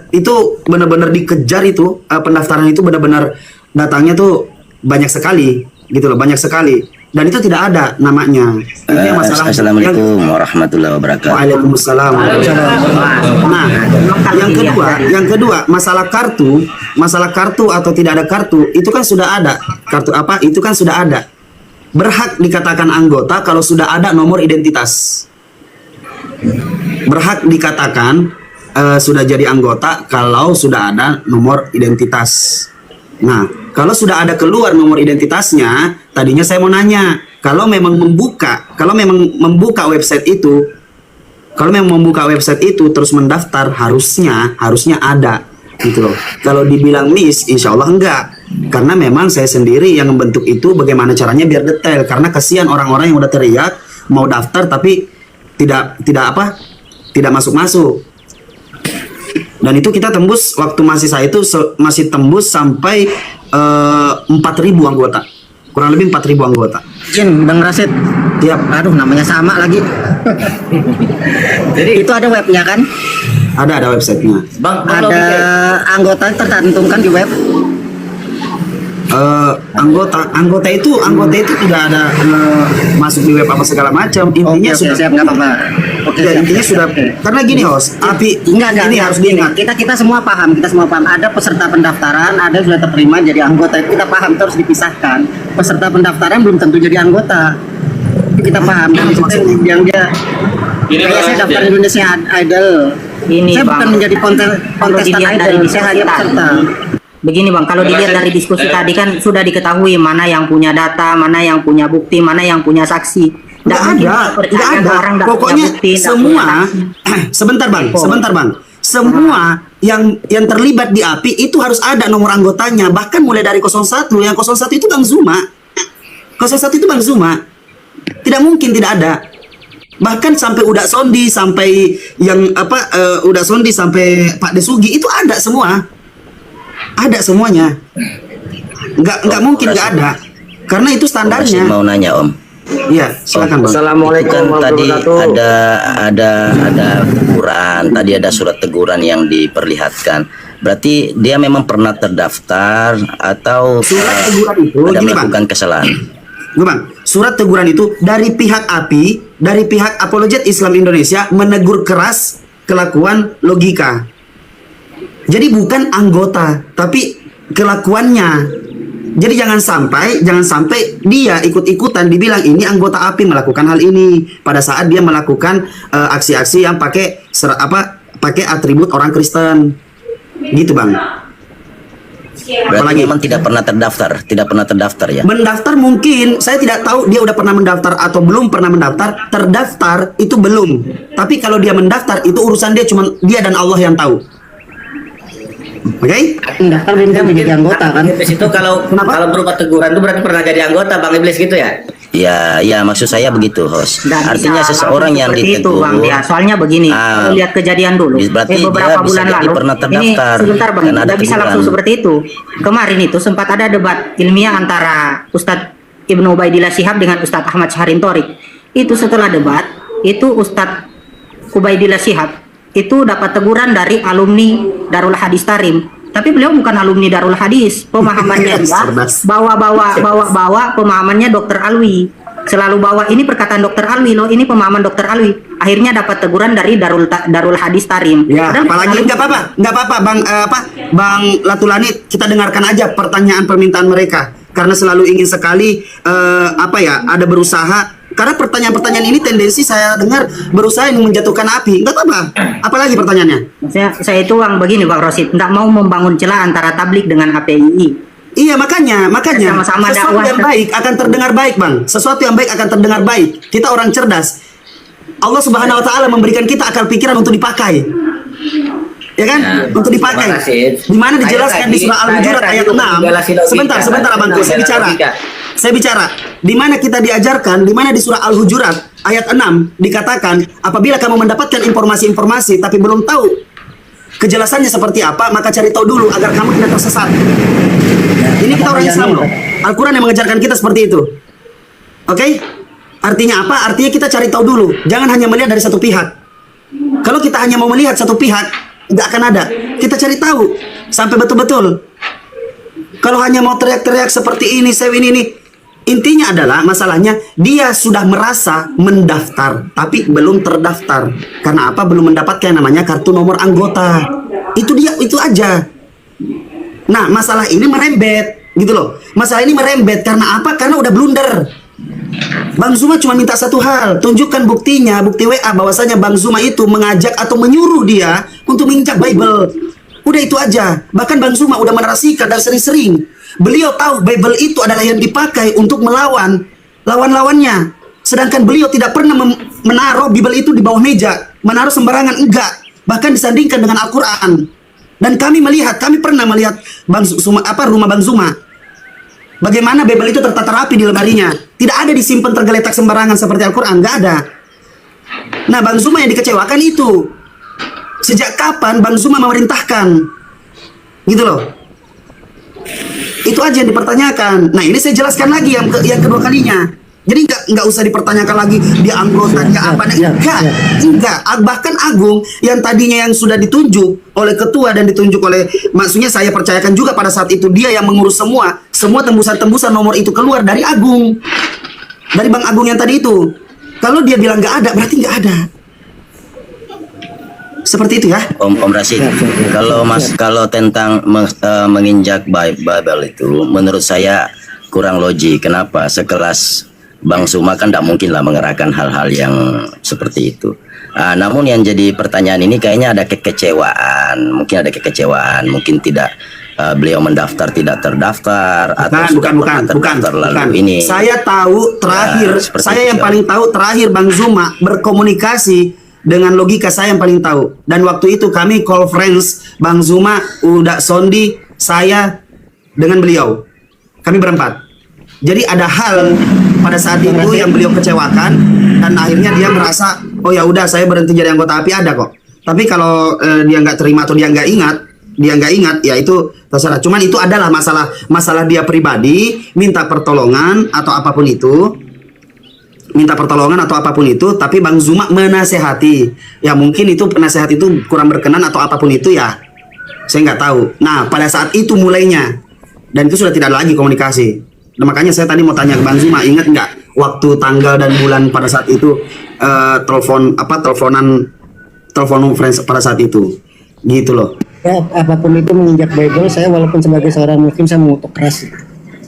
itu benar-benar dikejar. Itu pendaftaran itu benar-benar datangnya tuh banyak sekali gitu loh, banyak sekali, dan itu tidak ada namanya. Itu yang masalah. Assalamualaikum warahmatullahi wabarakatuh. Waalaikumsalam. Nah, yang kedua masalah kartu atau tidak ada kartu, itu kan sudah ada. Kartu apa? Itu kan sudah ada. Berhak dikatakan anggota kalau sudah ada nomor identitas. Berhak dikatakan sudah jadi anggota kalau sudah ada nomor identitas. Nah, kalau sudah ada keluar nomor identitasnya, tadinya saya mau nanya, kalau memang membuka website itu, terus mendaftar, harusnya ada gitu loh. Kalau dibilang miss, insya Allah enggak, karena memang saya sendiri yang membentuk itu. Bagaimana caranya biar detail, karena kasihan orang-orang yang udah teriak mau daftar tapi tidak masuk. Dan itu kita tembus, waktu masih saya itu masih tembus sampai 4.000 anggota, kurang lebih 4.000 anggota. Jin, Bang Rasid. Tiap, Aduh, namanya sama lagi. Jadi itu ada webnya kan? ada websitenya. Bang, Ada anggota tercantumkan di web. Anggota itu tidak ada masuk di web apa segala macam. Intinya sudah siap, nggak apa-apa. Oke, ya, siap, intinya siap, sudah oke. karena gini host, ini harus diingat. Kita semua paham, Ada peserta pendaftaran, ada yang sudah terima jadi anggota. Itu kita paham, itu harus dipisahkan. Peserta pendaftaran belum tentu jadi anggota. Itu kita paham. Dan itu yang dia Ini kayak saya Bang, daftar ya. Indonesia Idol. Ini, Saya Bang, bukan menjadi kalau kontestan dilihat idol, dari saya hanya diskusi peserta. Begini Bang, kalau dilihat dari diskusi tadi kan sudah diketahui mana yang punya data, mana yang punya bukti, mana yang punya saksi. Nggak ada. Pokoknya semua sebentar bang. Semua yang terlibat di API itu harus ada nomor anggotanya. Bahkan mulai dari 01, yang 01 itu Bang Zuma. 01 itu Bang Zuma. Tidak mungkin tidak ada. Bahkan sampai Uda Sondi, sampai Uda Sondi sampai Pak Desugi itu ada semua. Ada semuanya. Nggak mungkin nggak ada. Karena itu standarnya. Mau nanya Om. Iya, silakan Bang. Assalamualaikum Kan tadi warahmatullahi ada teguran, tadi ada surat teguran yang diperlihatkan. Berarti dia memang pernah terdaftar atau Surat teguran itu ada gini, Bang. melakukan kesalahan. Bang, surat teguran itu dari pihak API, dari pihak Apologet Islam Indonesia menegur keras kelakuan Logika. Jadi bukan anggota, tapi kelakuannya. Jadi jangan sampai dia ikut-ikutan dibilang ini anggota API melakukan hal ini pada saat dia melakukan aksi-aksi yang pakai atribut orang Kristen. Gitu, Bang. Berarti memang tidak pernah terdaftar ya. Mendaftar mungkin, saya tidak tahu dia udah pernah mendaftar atau belum pernah mendaftar. Terdaftar itu belum. Tapi kalau dia mendaftar itu urusan dia, cuma dia dan Allah yang tahu. Oke? Mendaftar belum tentu menjadi anggota kan? Iblis itu kalau berupa teguran itu berarti pernah jadi anggota Bang Iblis gitu ya? Ya, maksud saya begitu, host. Nggak Artinya bisa seseorang yang seperti itu, ditegur. Bang Dia. Soalnya begini, kalau lihat kejadian dulu, berarti beberapa dia bisa bulan jadi lalu, pernah ini terdaftar, sebentar Bang, karena ada nggak bisa teguran. langsung seperti itu. Kemarin itu sempat ada debat ilmiah antara Ustadz Ibnu Ubaidillah Shihab dengan Ustadz Ahmad Syahrin Torik. Itu setelah debat, itu Ustadz Ubaidillah Shihab itu dapat teguran dari alumni Darul Hadis Tarim. Tapi beliau bukan alumni Darul Hadis, pemahamannya dia bawa pemahamannya Dokter Alwi. Selalu bawa ini perkataan Dokter Alwi loh, ini pemahaman Dokter Alwi. Akhirnya dapat teguran dari Darul Hadis Tarim. Ya, Padahal apalagi nggak apa-apa, Bang Latulani, kita dengarkan aja pertanyaan permintaan mereka, karena selalu ingin sekali ada berusaha. Karena pertanyaan-pertanyaan ini tendensi saya dengar berusaha yang menjatuhkan api. Nggak apa-apa. Apalagi pertanyaannya? Saya itu begini Bang Rosid, nggak mau membangun celah antara tablik dengan APII. Iya, makanya Sama-sama sesuatu dakwah. yang baik akan terdengar baik, Bang. Sesuatu yang baik akan terdengar baik. Kita orang cerdas. Allah Subhanahu wa taala memberikan kita akal pikiran untuk dipakai. Ya kan? Untuk dipakai. Di mana dijelaskan di surah Al-Hujurat ayat 6. Sebentar Abangku, saya bicara. Di mana kita diajarkan, di mana di surah Al-Hujurat ayat 6 dikatakan, apabila kamu mendapatkan informasi-informasi tapi belum tahu kejelasannya seperti apa, maka cari tahu dulu agar kamu tidak tersesat. Ini kita orang Islam loh. Al-Quran yang mengajarkan kita seperti itu. Oke? Artinya apa? Artinya kita cari tahu dulu. Jangan hanya melihat dari satu pihak. Kalau kita hanya mau melihat satu pihak, nggak akan ada. Kita cari tahu sampai betul-betul. Kalau hanya mau teriak-teriak seperti ini, ini. Intinya adalah masalahnya dia sudah merasa mendaftar, tapi belum terdaftar. Karena apa? Belum mendapatkan yang namanya kartu nomor anggota. Itu dia, itu aja. Nah, masalah ini merembet, gitu loh. Masalah ini merembet karena apa? Karena udah blunder. Bang Zuma cuma minta satu hal, tunjukkan buktinya, bukti WA bahwasanya Bang Zuma itu mengajak atau menyuruh dia untuk menginjak Bible. Udah itu aja. Bahkan Bang Zuma udah menarasikan dan sering-sering. Beliau tahu Bible itu adalah yang dipakai untuk melawan lawan-lawannya. Sedangkan beliau tidak pernah menaruh Bible itu di bawah meja, menaruh sembarangan, enggak. Bahkan disandingkan dengan Al-Quran. Dan kami pernah melihat rumah Bang Zuma. Bagaimana Bible itu tertata rapi di lemarinya. Tidak ada disimpan tergeletak sembarangan seperti Al-Quran, enggak ada. Nah, Bang Zuma yang dikecewakan itu. Sejak kapan Bang Zuma memerintahkan? Gitu loh. Itu aja yang dipertanyakan. Nah, ini saya jelaskan lagi yang kedua kalinya. Jadi nggak usah dipertanyakan lagi dia anggota dia apa, enggak. Bahkan Agung yang tadinya yang sudah ditunjuk oleh ketua dan ditunjuk oleh, maksudnya saya percayakan juga pada saat itu dia yang mengurus semua tembusan nomor itu keluar dari Agung, dari Bang Agung yang tadi itu. Kalau dia bilang nggak ada, berarti nggak ada. Seperti itu ya. Om Rashid, kalau tentang menginjak Bible itu, menurut saya kurang logik. Kenapa? Sekelas Bang Zuma kan tidak mungkin lah mengerahkan hal-hal yang seperti itu. Namun yang jadi pertanyaan ini kayaknya ada kekecewaan. Mungkin tidak beliau mendaftar tidak terdaftar atau bukan. Ini. Saya tahu terakhir, saya yang paling tahu terakhir Bang Zuma berkomunikasi dengan logika, saya yang paling tahu. Dan waktu itu kami call friends, Bang Zuma, udah Sondi, saya dengan beliau. Kami berempat. Jadi ada hal pada saat itu yang beliau kecewakan dan akhirnya dia merasa, oh ya udah saya berhenti jadi anggota API, ada kok. Tapi kalau dia nggak terima atau dia nggak ingat, ya itu terserah. Cuman itu adalah masalah dia pribadi, minta pertolongan atau apapun itu, tapi Bang Zuma menasehati. Ya mungkin itu penasehat itu kurang berkenan atau apapun itu ya, saya nggak tahu. Nah pada saat itu mulainya, dan itu sudah tidak ada lagi komunikasi. Nah, makanya saya tadi mau tanya ke Bang Zuma, ingat nggak waktu tanggal dan bulan pada saat itu telepon friends pada saat itu, gitu loh. Ya, apapun itu menginjak Bible, saya walaupun sebagai seorang muslim saya mengutuk keras.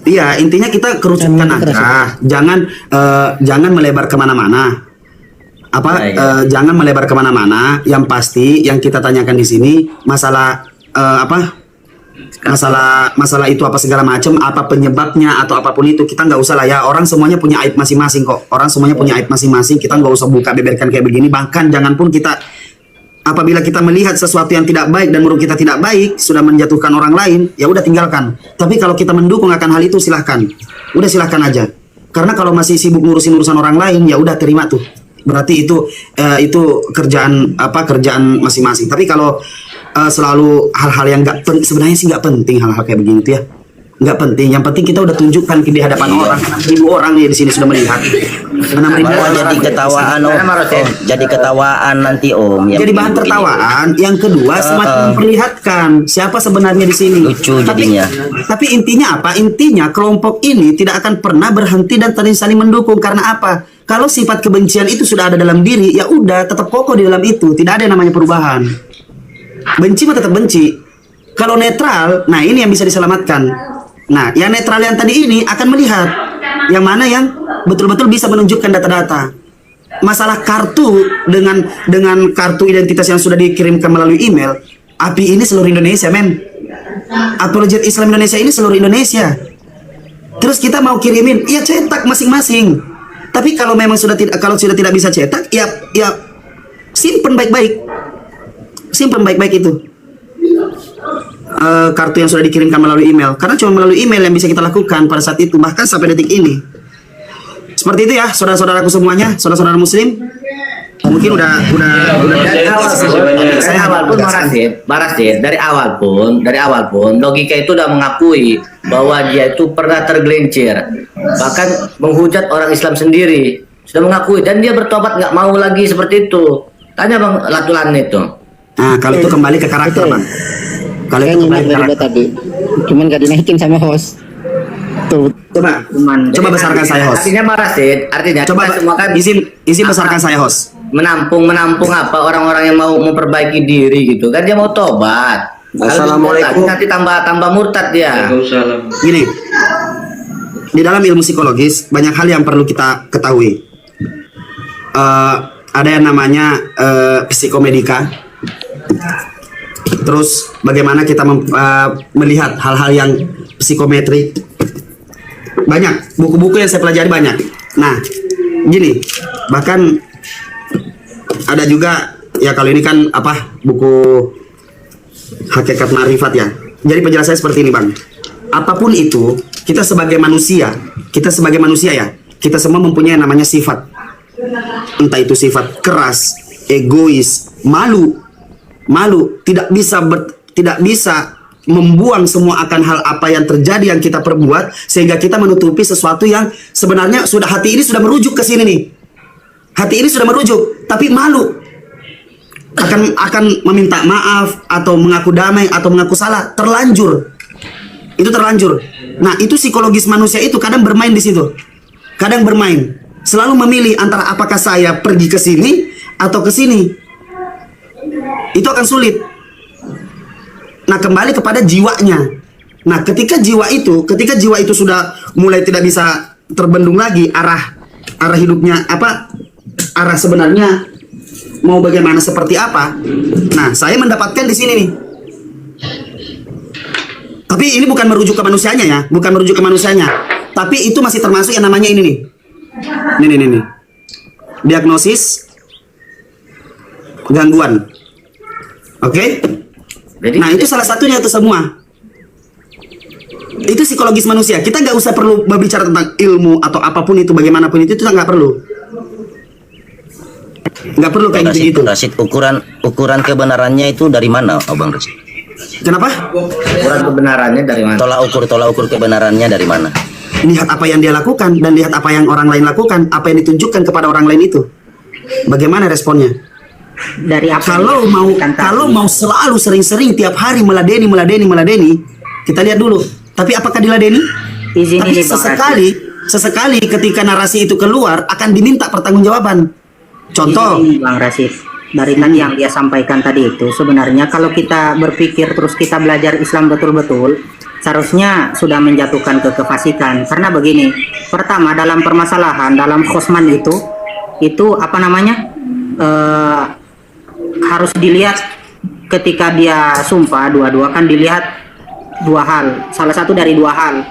Iya, intinya kita kerucutkan aja. Jangan melebar kemana-mana. Jangan melebar kemana-mana. Yang pasti, yang kita tanyakan di sini masalah masalah itu apa segala macam, apa penyebabnya atau apapun itu, kita nggak usah lah ya. Orang semuanya punya aib masing-masing kok. Orang semuanya punya aib masing-masing. Kita nggak usah buka beberkan kayak begini. Bahkan jangan pun kita, apabila kita melihat sesuatu yang tidak baik dan menurut kita tidak baik, sudah menjatuhkan orang lain, ya udah tinggalkan. Tapi kalau kita mendukung akan hal itu, silahkan. Udah silahkan aja. Karena kalau masih sibuk ngurusin urusan orang lain, ya udah terima tuh. Berarti itu kerjaan masing-masing. Tapi kalau selalu hal-hal yang sebenarnya sih nggak penting hal-hal kayak begini tuh ya. Nggak penting. Yang penting kita udah tunjukkan di hadapan orang. 6.000 orang nih di sini sudah melihat. 6.000 orang jadi ketawaan om. Jadi ketawaan nanti om. Jadi bahan tertawaan. Yang kedua semakin memperlihatkan siapa sebenarnya di sini. Lucu jadinya. Tapi intinya apa? Intinya kelompok ini tidak akan pernah berhenti dan saling mendukung. Karena apa? Kalau sifat kebencian itu sudah ada dalam diri, ya udah tetap kokoh di dalam itu. Tidak ada yang namanya perubahan. Benci mah tetap benci. Kalau netral, nah ini yang bisa diselamatkan. Nah, yang netral yang tadi ini akan melihat yang mana yang betul-betul bisa menunjukkan data-data. Masalah kartu dengan kartu identitas yang sudah dikirimkan melalui email, API ini seluruh Indonesia, men. Apologet Islam Indonesia ini seluruh Indonesia. Terus kita mau kirimin, ya cetak masing-masing. Tapi kalau memang sudah tidak bisa cetak, ya simpen baik-baik. Simpen baik-baik itu. Kartu yang sudah dikirimkan melalui email, karena cuma melalui email yang bisa kita lakukan pada saat itu, bahkan sampai detik ini. Seperti itu ya, saudara-saudaraku semuanya, saudara-saudara muslim. Mungkin udah dari awal pun dari awal pun logika itu udah mengakui bahwa dia itu pernah tergelincir, bahkan menghujat orang Islam sendiri, sudah mengakui, dan dia bertobat, nggak mau lagi seperti itu. Tanya Bang Latulan itu. Nah, kalau itu kembali ke karakter, Bang. Kalau itu kembali ke karakter tadi, cuman gak dinaikin sama host. Tuh. Coba besarkan saya host. Artinya marah sih, artinya coba semua kan izin besarkan saya host. Menampung apa orang-orang yang mau memperbaiki diri gitu kan, dia mau tobat. Assalamualaikum. Nanti tambah murtad dia. Gini, di dalam ilmu psikologis banyak hal yang perlu kita ketahui. Ada yang namanya psikomedika. Terus bagaimana kita melihat hal-hal yang psikometri. Banyak buku-buku yang saya pelajari banyak. Nah, gini, bahkan ada juga ya, kalau ini kan buku Hakikat Ma'rifat ya. Jadi penjelasannya seperti ini, Bang. Apapun itu, kita sebagai manusia ya, kita semua mempunyai yang namanya sifat. Entah itu sifat keras, egois, malu, tidak bisa membuang semua akan hal apa yang terjadi yang kita perbuat, sehingga kita menutupi sesuatu yang sebenarnya hati ini sudah merujuk ke sini nih. Hati ini sudah merujuk, tapi malu akan meminta maaf atau mengaku damai atau mengaku salah, terlanjur. Itu terlanjur. Nah, itu psikologis manusia itu kadang bermain di situ. Kadang bermain, selalu memilih antara apakah saya pergi ke sini atau ke sini. Itu akan sulit. Nah, kembali kepada jiwanya. Nah, ketika jiwa itu sudah mulai tidak bisa terbendung lagi arah hidupnya, arah sebenarnya mau bagaimana, seperti apa. Nah, saya mendapatkan di sini nih. Tapi ini bukan merujuk ke manusianya ya, Tapi itu masih termasuk yang namanya ini nih. Nih. Diagnosis gangguan. Oke? Nah, itu salah satunya itu semua. Itu psikologis manusia. Kita nggak usah perlu berbicara tentang ilmu atau apapun itu, bagaimanapun itu nggak perlu. Nggak perlu kayak gitu-gitu. Rasid, ukuran kebenarannya itu dari mana, Abang Rasid? Kenapa? Ukuran kebenarannya dari mana? Tolak ukur kebenarannya dari mana? Lihat apa yang dia lakukan dan lihat apa yang orang lain lakukan, apa yang ditunjukkan kepada orang lain itu. Bagaimana responnya? Dari apa? Kalau mau selalu sering-sering tiap hari meladeni, kita lihat dulu. Tapi apakah diladeni? Tapi sesekali ketika narasi itu keluar akan diminta pertanggungjawaban. Contoh, Bang Rasid, dari tadi yang dia sampaikan tadi itu, sebenarnya kalau kita berpikir terus kita belajar Islam betul-betul, seharusnya sudah menjatuhkan kefasikan. Karena begini, pertama dalam permasalahan, dalam khosman itu apa namanya, harus dilihat ketika dia sumpah, dua-dua kan dilihat dua hal, salah satu dari dua hal,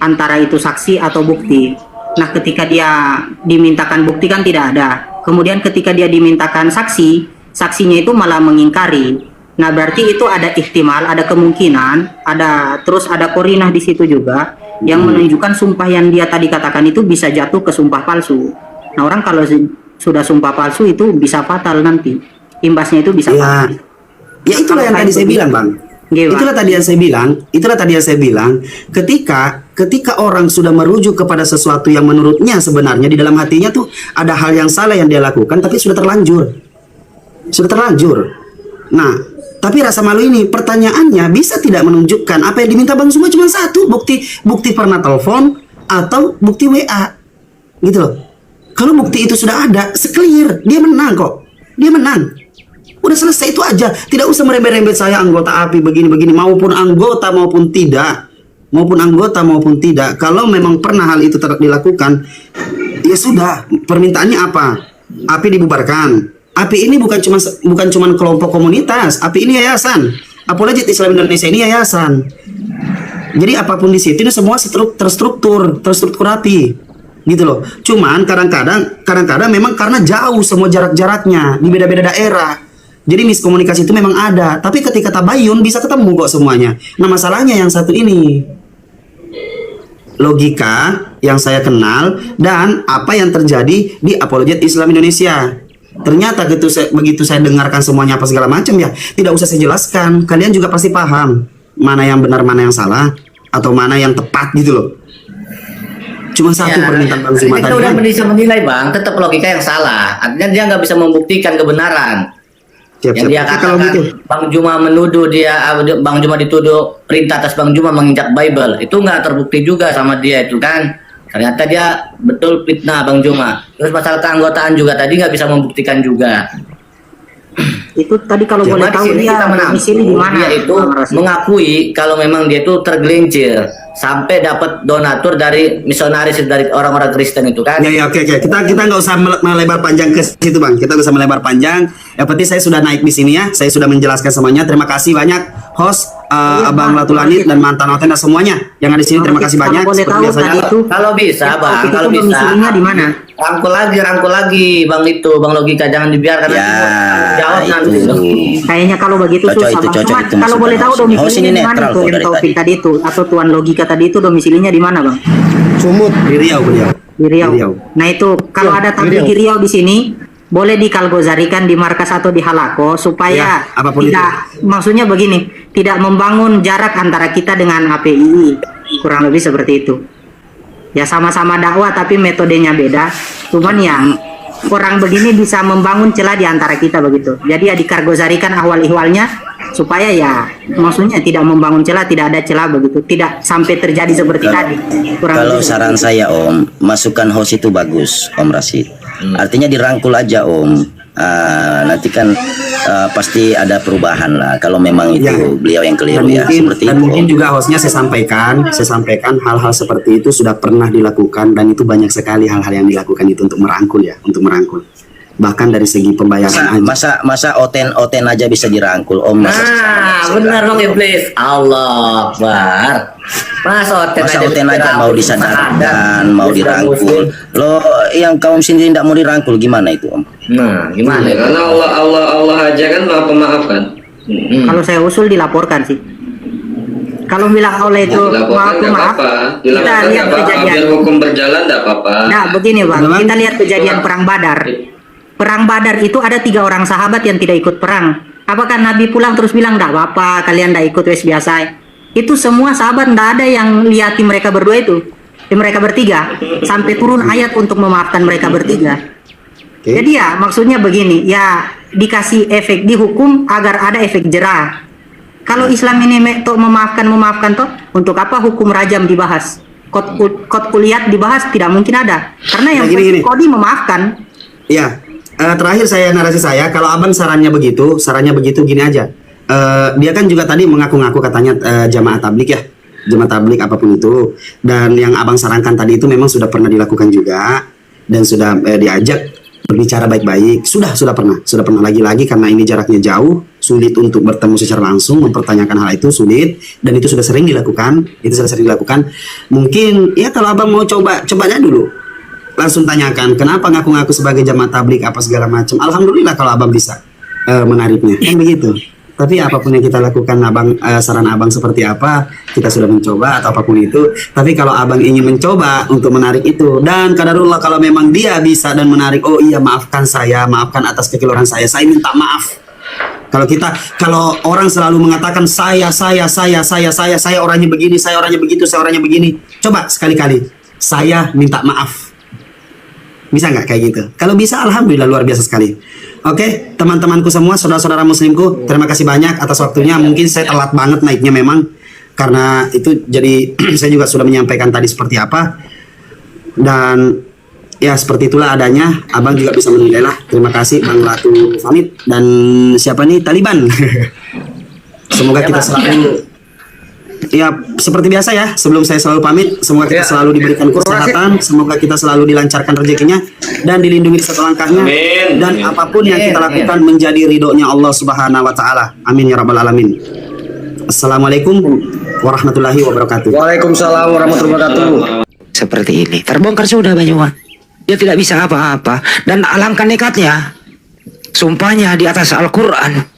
antara itu saksi atau bukti. Nah, ketika dia dimintakan bukti kan tidak ada. Kemudian ketika dia dimintakan saksi, saksinya itu malah mengingkari. Nah, berarti itu ada ihtimal, ada kemungkinan, terus ada korinah di situ juga yang menunjukkan sumpah yang dia tadi katakan itu bisa jatuh ke sumpah palsu. Nah, orang kalau sudah sumpah palsu itu bisa fatal nanti. Imbasnya itu bisa fatal. Ya itulah yang tadi saya bilang, Bang. Itulah tadi yang saya bilang, ketika orang sudah merujuk kepada sesuatu yang menurutnya sebenarnya di dalam hatinya tuh ada hal yang salah yang dia lakukan, tapi sudah terlanjur. Nah, tapi rasa malu ini pertanyaannya bisa tidak menunjukkan apa yang diminta Bang Zuma cuma satu, bukti pernah telepon atau bukti WA, gitu loh. Kalau bukti itu sudah ada, seclear, dia menang kok, dia menang. Udah selesai itu aja, tidak usah merembet-rembet saya anggota API begini-begini, maupun anggota maupun tidak. Kalau memang pernah hal itu dilakukan, ya sudah, permintaannya apa? API dibubarkan. API ini bukan cuma kelompok komunitas, API ini yayasan. Apologet Islam Indonesia ini yayasan. Jadi apapun di situ ini semua terstruktur rapi, gitu loh. Cuman kadang-kadang memang karena jauh semua jarak-jaraknya di beda-beda daerah. Jadi miskomunikasi itu memang ada, tapi ketika tabayun bisa ketemu kok semuanya. Nah, masalahnya yang satu ini, logika yang saya kenal dan apa yang terjadi di Apologet Islam Indonesia. Ternyata begitu saya dengarkan semuanya apa segala macam, ya tidak usah saya jelaskan. Kalian juga pasti paham mana yang benar, mana yang salah, atau mana yang tepat, gitu loh. Cuma satu permintaan Bang Zuma tadi. Kita udah bisa menilai, Bang, tetap logika yang salah. Artinya dia nggak bisa membuktikan kebenaran. Yang dia katakan Bang Zuma menuduh Bang Zuma dituduh perintah atas Bang Zuma menginjak Bible, itu nggak terbukti juga sama dia itu kan. Ternyata dia betul fitnah Bang Zuma. Terus masalah keanggotaan juga tadi nggak bisa membuktikan juga. Itu tadi kalau boleh tahu dia domisili di mana? Dia itu mengakui kalau memang dia itu tergelincir sampai dapat donatur dari misionaris dari orang-orang Kristen itu kan. Ya, oke. Kita nggak usah melebar panjang ke situ, Bang. Kita nggak usah melebar panjang. Yang penting saya sudah naik di sini ya. Saya sudah menjelaskan semuanya. Terima kasih banyak host Abang Latulani dan mantan Otena semuanya yang ada di sini. Terima kasih banyak. Kalau bisa, Bang, kalau bisa. Di mana? Rangkul lagi Bang Logika, jangan dibiarkan jawab nanti. Kayaknya kalau begitu susah, Bang. Kalau boleh tahu domisilinya di mana tuh Taufik tadi itu atau Tuan Logika tadi itu domisilinya di mana, Bang? Sumut di Riau, beliau. Di Riau. Nah itu kalau ada tablik di Riau di sini boleh dikalgozarikan di markas atau di halako supaya maksudnya begini, tidak membangun jarak antara kita dengan APII, kurang lebih seperti itu. Ya sama-sama dakwah tapi metodenya beda, cuman ya orang begini bisa membangun celah di antara kita begitu. Jadi ya dikargozarikan ahwal-ihwalnya supaya ya maksudnya tidak membangun celah, tidak ada celah begitu, tidak sampai terjadi seperti tadi. Kalau saran saya Om, masukkan host itu bagus Om Rasid. Artinya dirangkul aja Om. Nanti kan pasti ada perubahan lah kalau memang itu beliau yang keliru ya. Seperti dan itu. Mungkin juga hostnya saya sampaikan hal-hal seperti itu sudah pernah dilakukan dan itu banyak sekali hal-hal yang dilakukan itu untuk merangkul. Bahkan dari segi pembayaran masa oten aja bisa dirangkul Om. Benar Bang Iblis. Allah Akbar. Masa oten aja mau disadarkan, mau dirangkul. Lo yang kaum sendiri tidak mau dirangkul gimana itu Om? Nah, gimana? Karena Allah aja kan maha pemaaf kan. Kalau saya usul dilaporkan sih. Kalau bilang oleh itu maaf, kita lihat kejadian. Biar hukum berjalan tidak apa-apa. Nah, begini Bang, kita lihat kejadian perang Badar. Perang Badar itu ada 3 orang sahabat yang tidak ikut perang. Apakah Nabi pulang terus bilang tidak apa-apa, kalian tidak ikut wes biasa? Itu semua sahabat tidak ada yang lihati mereka berdua itu, mereka bertiga, sampai turun ayat untuk memaafkan mereka bertiga. Jadi ya maksudnya begini, ya dikasih efek dihukum agar ada efek jerah. Kalau Islam ini untuk memaafkan toh, untuk apa hukum rajam dibahas? Kod kuliah dibahas tidak mungkin ada, karena yang kodi memaafkan. Ya. Terakhir narasi saya, kalau abang sarannya begitu gini aja. Dia kan juga tadi mengaku-ngaku katanya jamaah tablik ya, jamaah tablik apapun itu. Dan yang abang sarankan tadi itu memang sudah pernah dilakukan juga dan sudah diajak berbicara baik-baik. Sudah pernah lagi-lagi karena ini jaraknya jauh, sulit untuk bertemu secara langsung, mempertanyakan hal itu sulit, dan itu sudah sering dilakukan. Mungkin ya kalau abang mau cobanya dulu, langsung tanyakan kenapa ngaku-ngaku sebagai jamaah tablik apa segala macam. Alhamdulillah kalau abang bisa menariknya, kan begitu. Tapi apapun yang kita lakukan, abang saran abang seperti apa, kita sudah mencoba atau apapun itu. Tapi kalau abang ingin mencoba untuk menarik itu, dan kadarullah kalau memang dia bisa dan menarik, oh iya maafkan saya, maafkan atas kekeliruan saya minta maaf. Kalau orang selalu mengatakan saya orangnya begini, saya orangnya begitu, saya orangnya begini, coba sekali-kali saya minta maaf. Bisa nggak kayak gitu? Kalau bisa, alhamdulillah luar biasa sekali. Oke, teman-temanku semua, saudara-saudara muslimku, terima kasih banyak atas waktunya. Mungkin saya telat banget naiknya memang, karena itu jadi saya juga sudah menyampaikan tadi seperti apa. Dan ya seperti itulah adanya. Abang juga bisa menilai lah. Terima kasih Bang Latu Famid dan siapa nih Taliban. Semoga kita selalu ya seperti biasa ya, sebelum saya selalu pamit, semoga kita selalu diberikan kesehatan, semoga kita selalu dilancarkan rezekinya dan dilindungi di satu langkahnya. Amin. Dan apapun yang kita lakukan menjadi ridhonya Allah Subhanahu wa taala. Amin ya rabbal alamin. Assalamualaikum warahmatullahi wabarakatuh. Waalaikumsalam warahmatullahi wabarakatuh. Seperti ini, terbongkar sudah Banyuwan. Dia tidak bisa apa-apa, dan alangkah nekatnya, sumpahnya di atas Al-Quran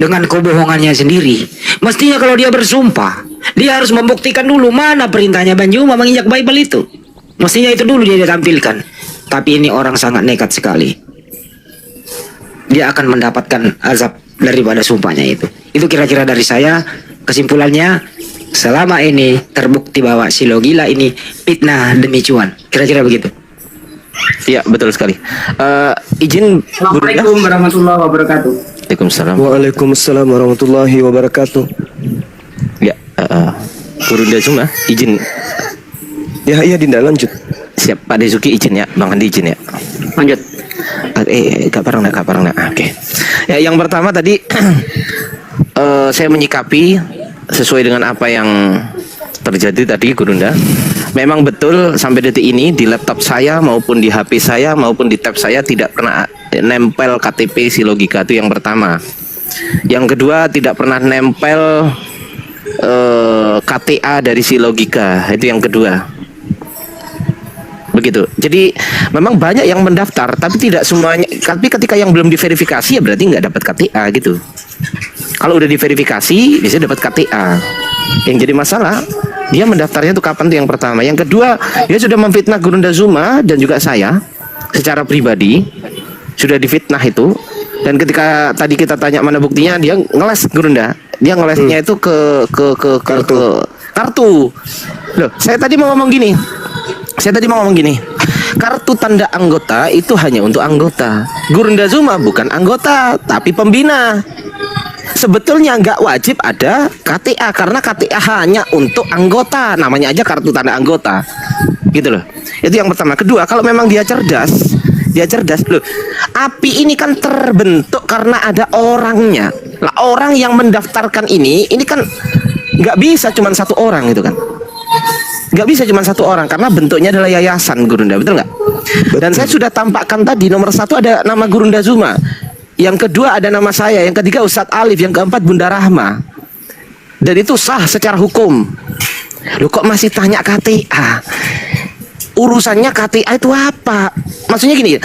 dengan kebohongannya sendiri. Mestinya kalau dia bersumpah, dia harus membuktikan dulu mana perintahnya Banjuma menginjak Bible itu. Mestinya itu dulu dia tampilkan. Tapi ini orang sangat nekat sekali. Dia akan mendapatkan azab daripada sumpahnya itu. Itu kira-kira dari saya. Kesimpulannya, selama ini terbukti bahwa si Logila ini fitnah demi cuan. Kira-kira begitu. Iya, betul sekali. Izin Assalamualaikum warahmatullahi wabarakatuh. Waalaikumsalam. Waalaikumsalam warahmatullahi wabarakatuh. Ya, Gurunda Zuma, izin. Ya, iya Dinda, lanjut. Siap, Pak Dezuki izin ya, Bang Andi izin ya. Lanjut. Kak Parang nak. Oke. Ya, yang pertama tadi saya menyikapi sesuai dengan apa yang terjadi tadi Gurunda. Memang betul sampai detik ini di laptop saya maupun di HP saya maupun di tab saya tidak pernah nempel KTP si Logika, itu yang pertama. Yang kedua, tidak pernah nempel KTA dari si Logika, itu yang kedua. Begitu. Jadi memang banyak yang mendaftar, tapi tidak semuanya. Tapi ketika yang belum diverifikasi ya berarti nggak dapat KTA gitu. Kalau udah diverifikasi biasanya dapat KTA. Yang jadi masalah, dia mendaftarnya itu kapan, tuh yang pertama. Yang kedua, dia sudah memfitnah Gurunda Zuma dan juga saya secara pribadi, sudah difitnah itu. Dan ketika tadi kita tanya mana buktinya, dia ngeles Gurunda. Dia ngelesnya itu ke kartu. Loh, saya tadi mau ngomong gini. Kartu tanda anggota itu hanya untuk anggota. Gurunda Zuma bukan anggota, tapi pembina. Sebetulnya nggak wajib ada KTA, karena KTA hanya untuk anggota, namanya aja kartu tanda anggota, gitu loh. Itu yang pertama. Kedua, kalau memang dia cerdas loh. API ini kan terbentuk karena ada orangnya. Lah, orang yang mendaftarkan ini kan nggak bisa cuma satu orang gitu kan. Nggak bisa cuma satu orang karena bentuknya adalah yayasan Gurunda, betul nggak? Dan saya sudah tampakkan tadi, nomor 1 ada nama Gurunda Zuma. Yang kedua ada nama saya, yang ketiga Ustadz Alif, yang keempat Bunda Rahma. Dan itu sah secara hukum. Loh, kok masih tanya KTA? Urusannya KTA itu apa? Maksudnya gini,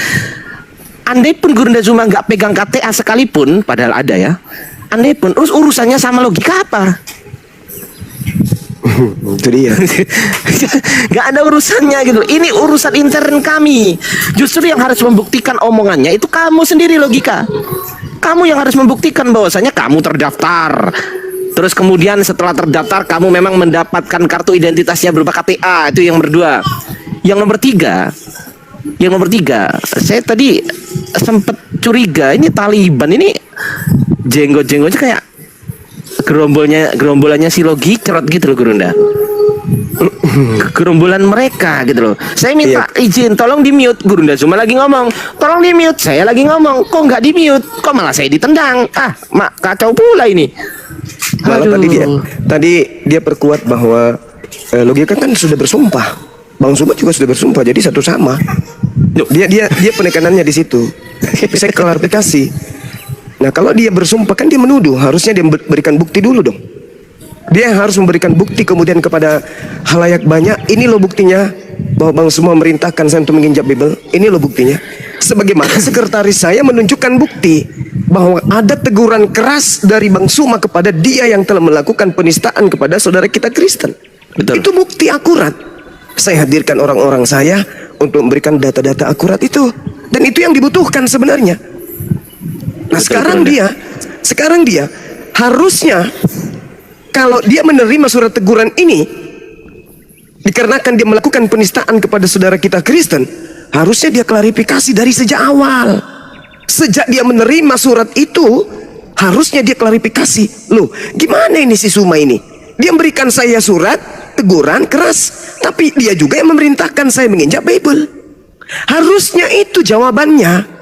andai pun Gurunda Zuma nggak pegang KTA sekalipun, padahal ada ya. Andai pun, urusannya sama Logika apa? Itu dia. Gak ada urusannya gitu. Ini urusan intern kami. Justru yang harus membuktikan omongannya itu kamu sendiri Logika. Kamu yang harus membuktikan bahwasanya kamu terdaftar. Terus kemudian setelah terdaftar kamu memang mendapatkan kartu identitasnya berupa KTA. Itu yang berdua. Yang nomor tiga, saya tadi sempat curiga ini Taliban ini jenggot-jenggotnya kayak gerombolannya si Logika gitu loh Gurunda. Gerombolan mereka gitu loh. Saya minta izin, tolong di mute. Gurunda Zuma lagi ngomong, tolong di mute. Saya lagi ngomong, kok nggak di mute? Kok malah saya ditendang? Kacau pula ini. Malah tadi dia perkuat bahwa Logika kan sudah bersumpah. Bang Zuma juga sudah bersumpah, jadi satu sama. Dia penekanannya di situ. Saya klarifikasi. Nah, kalau dia bersumpah kan dia menuduh, harusnya dia berikan bukti dulu dong. Dia harus memberikan bukti kemudian kepada halayak banyak. Ini loh buktinya bahwa Bang Suma memerintahkan saya untuk menginjak Bible. Ini loh buktinya. Sebagaimana sekretaris saya menunjukkan bukti bahwa ada teguran keras dari Bang Suma kepada dia yang telah melakukan penistaan kepada saudara kita Kristen. Betul. Itu bukti akurat. Saya hadirkan orang-orang saya untuk memberikan data-data akurat itu. Dan itu yang dibutuhkan sebenarnya. Nah, sekarang dia harusnya kalau dia menerima surat teguran ini dikarenakan dia melakukan penistaan kepada saudara kita Kristen, harusnya dia klarifikasi dari sejak awal. Sejak dia menerima surat itu, harusnya dia klarifikasi. Loh, gimana ini si Suma ini? Dia memberikan saya surat teguran keras, tapi dia juga yang memerintahkan saya menginjak Bible. Harusnya itu jawabannya.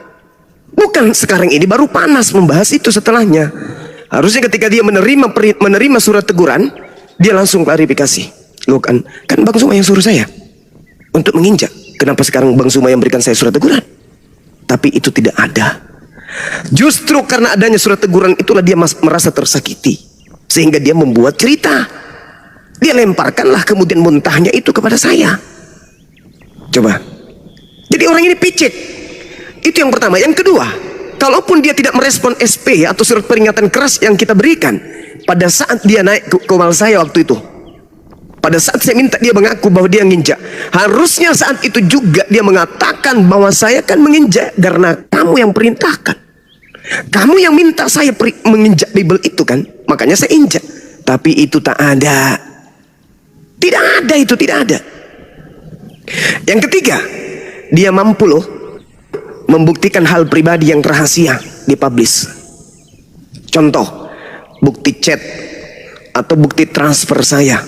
Bukan sekarang ini baru panas membahas itu setelahnya. Harusnya ketika dia menerima surat teguran, dia langsung klarifikasi. Loh kan Bang Suma yang suruh saya untuk menginjak. Kenapa sekarang Bang Suma yang berikan saya surat teguran? Tapi itu tidak ada. Justru karena adanya surat teguran itulah dia merasa tersakiti. Sehingga dia membuat cerita. Dia lemparkanlah kemudian muntahnya itu kepada saya. Coba. Jadi orang ini picik. Itu yang pertama. Yang kedua, kalaupun dia tidak merespon SP atau surat peringatan keras yang kita berikan pada saat dia naik ke kawal saya waktu itu, pada saat saya minta dia mengaku bahwa dia nginjak, harusnya saat itu juga dia mengatakan bahwa saya kan menginjak karena kamu yang perintahkan, kamu yang minta saya menginjak Bible itu kan, makanya saya injak. Tapi itu tak ada, tidak ada, itu tidak ada. Yang ketiga, dia mampu loh membuktikan hal pribadi yang rahasia dipublish. Contoh, bukti chat atau bukti transfer saya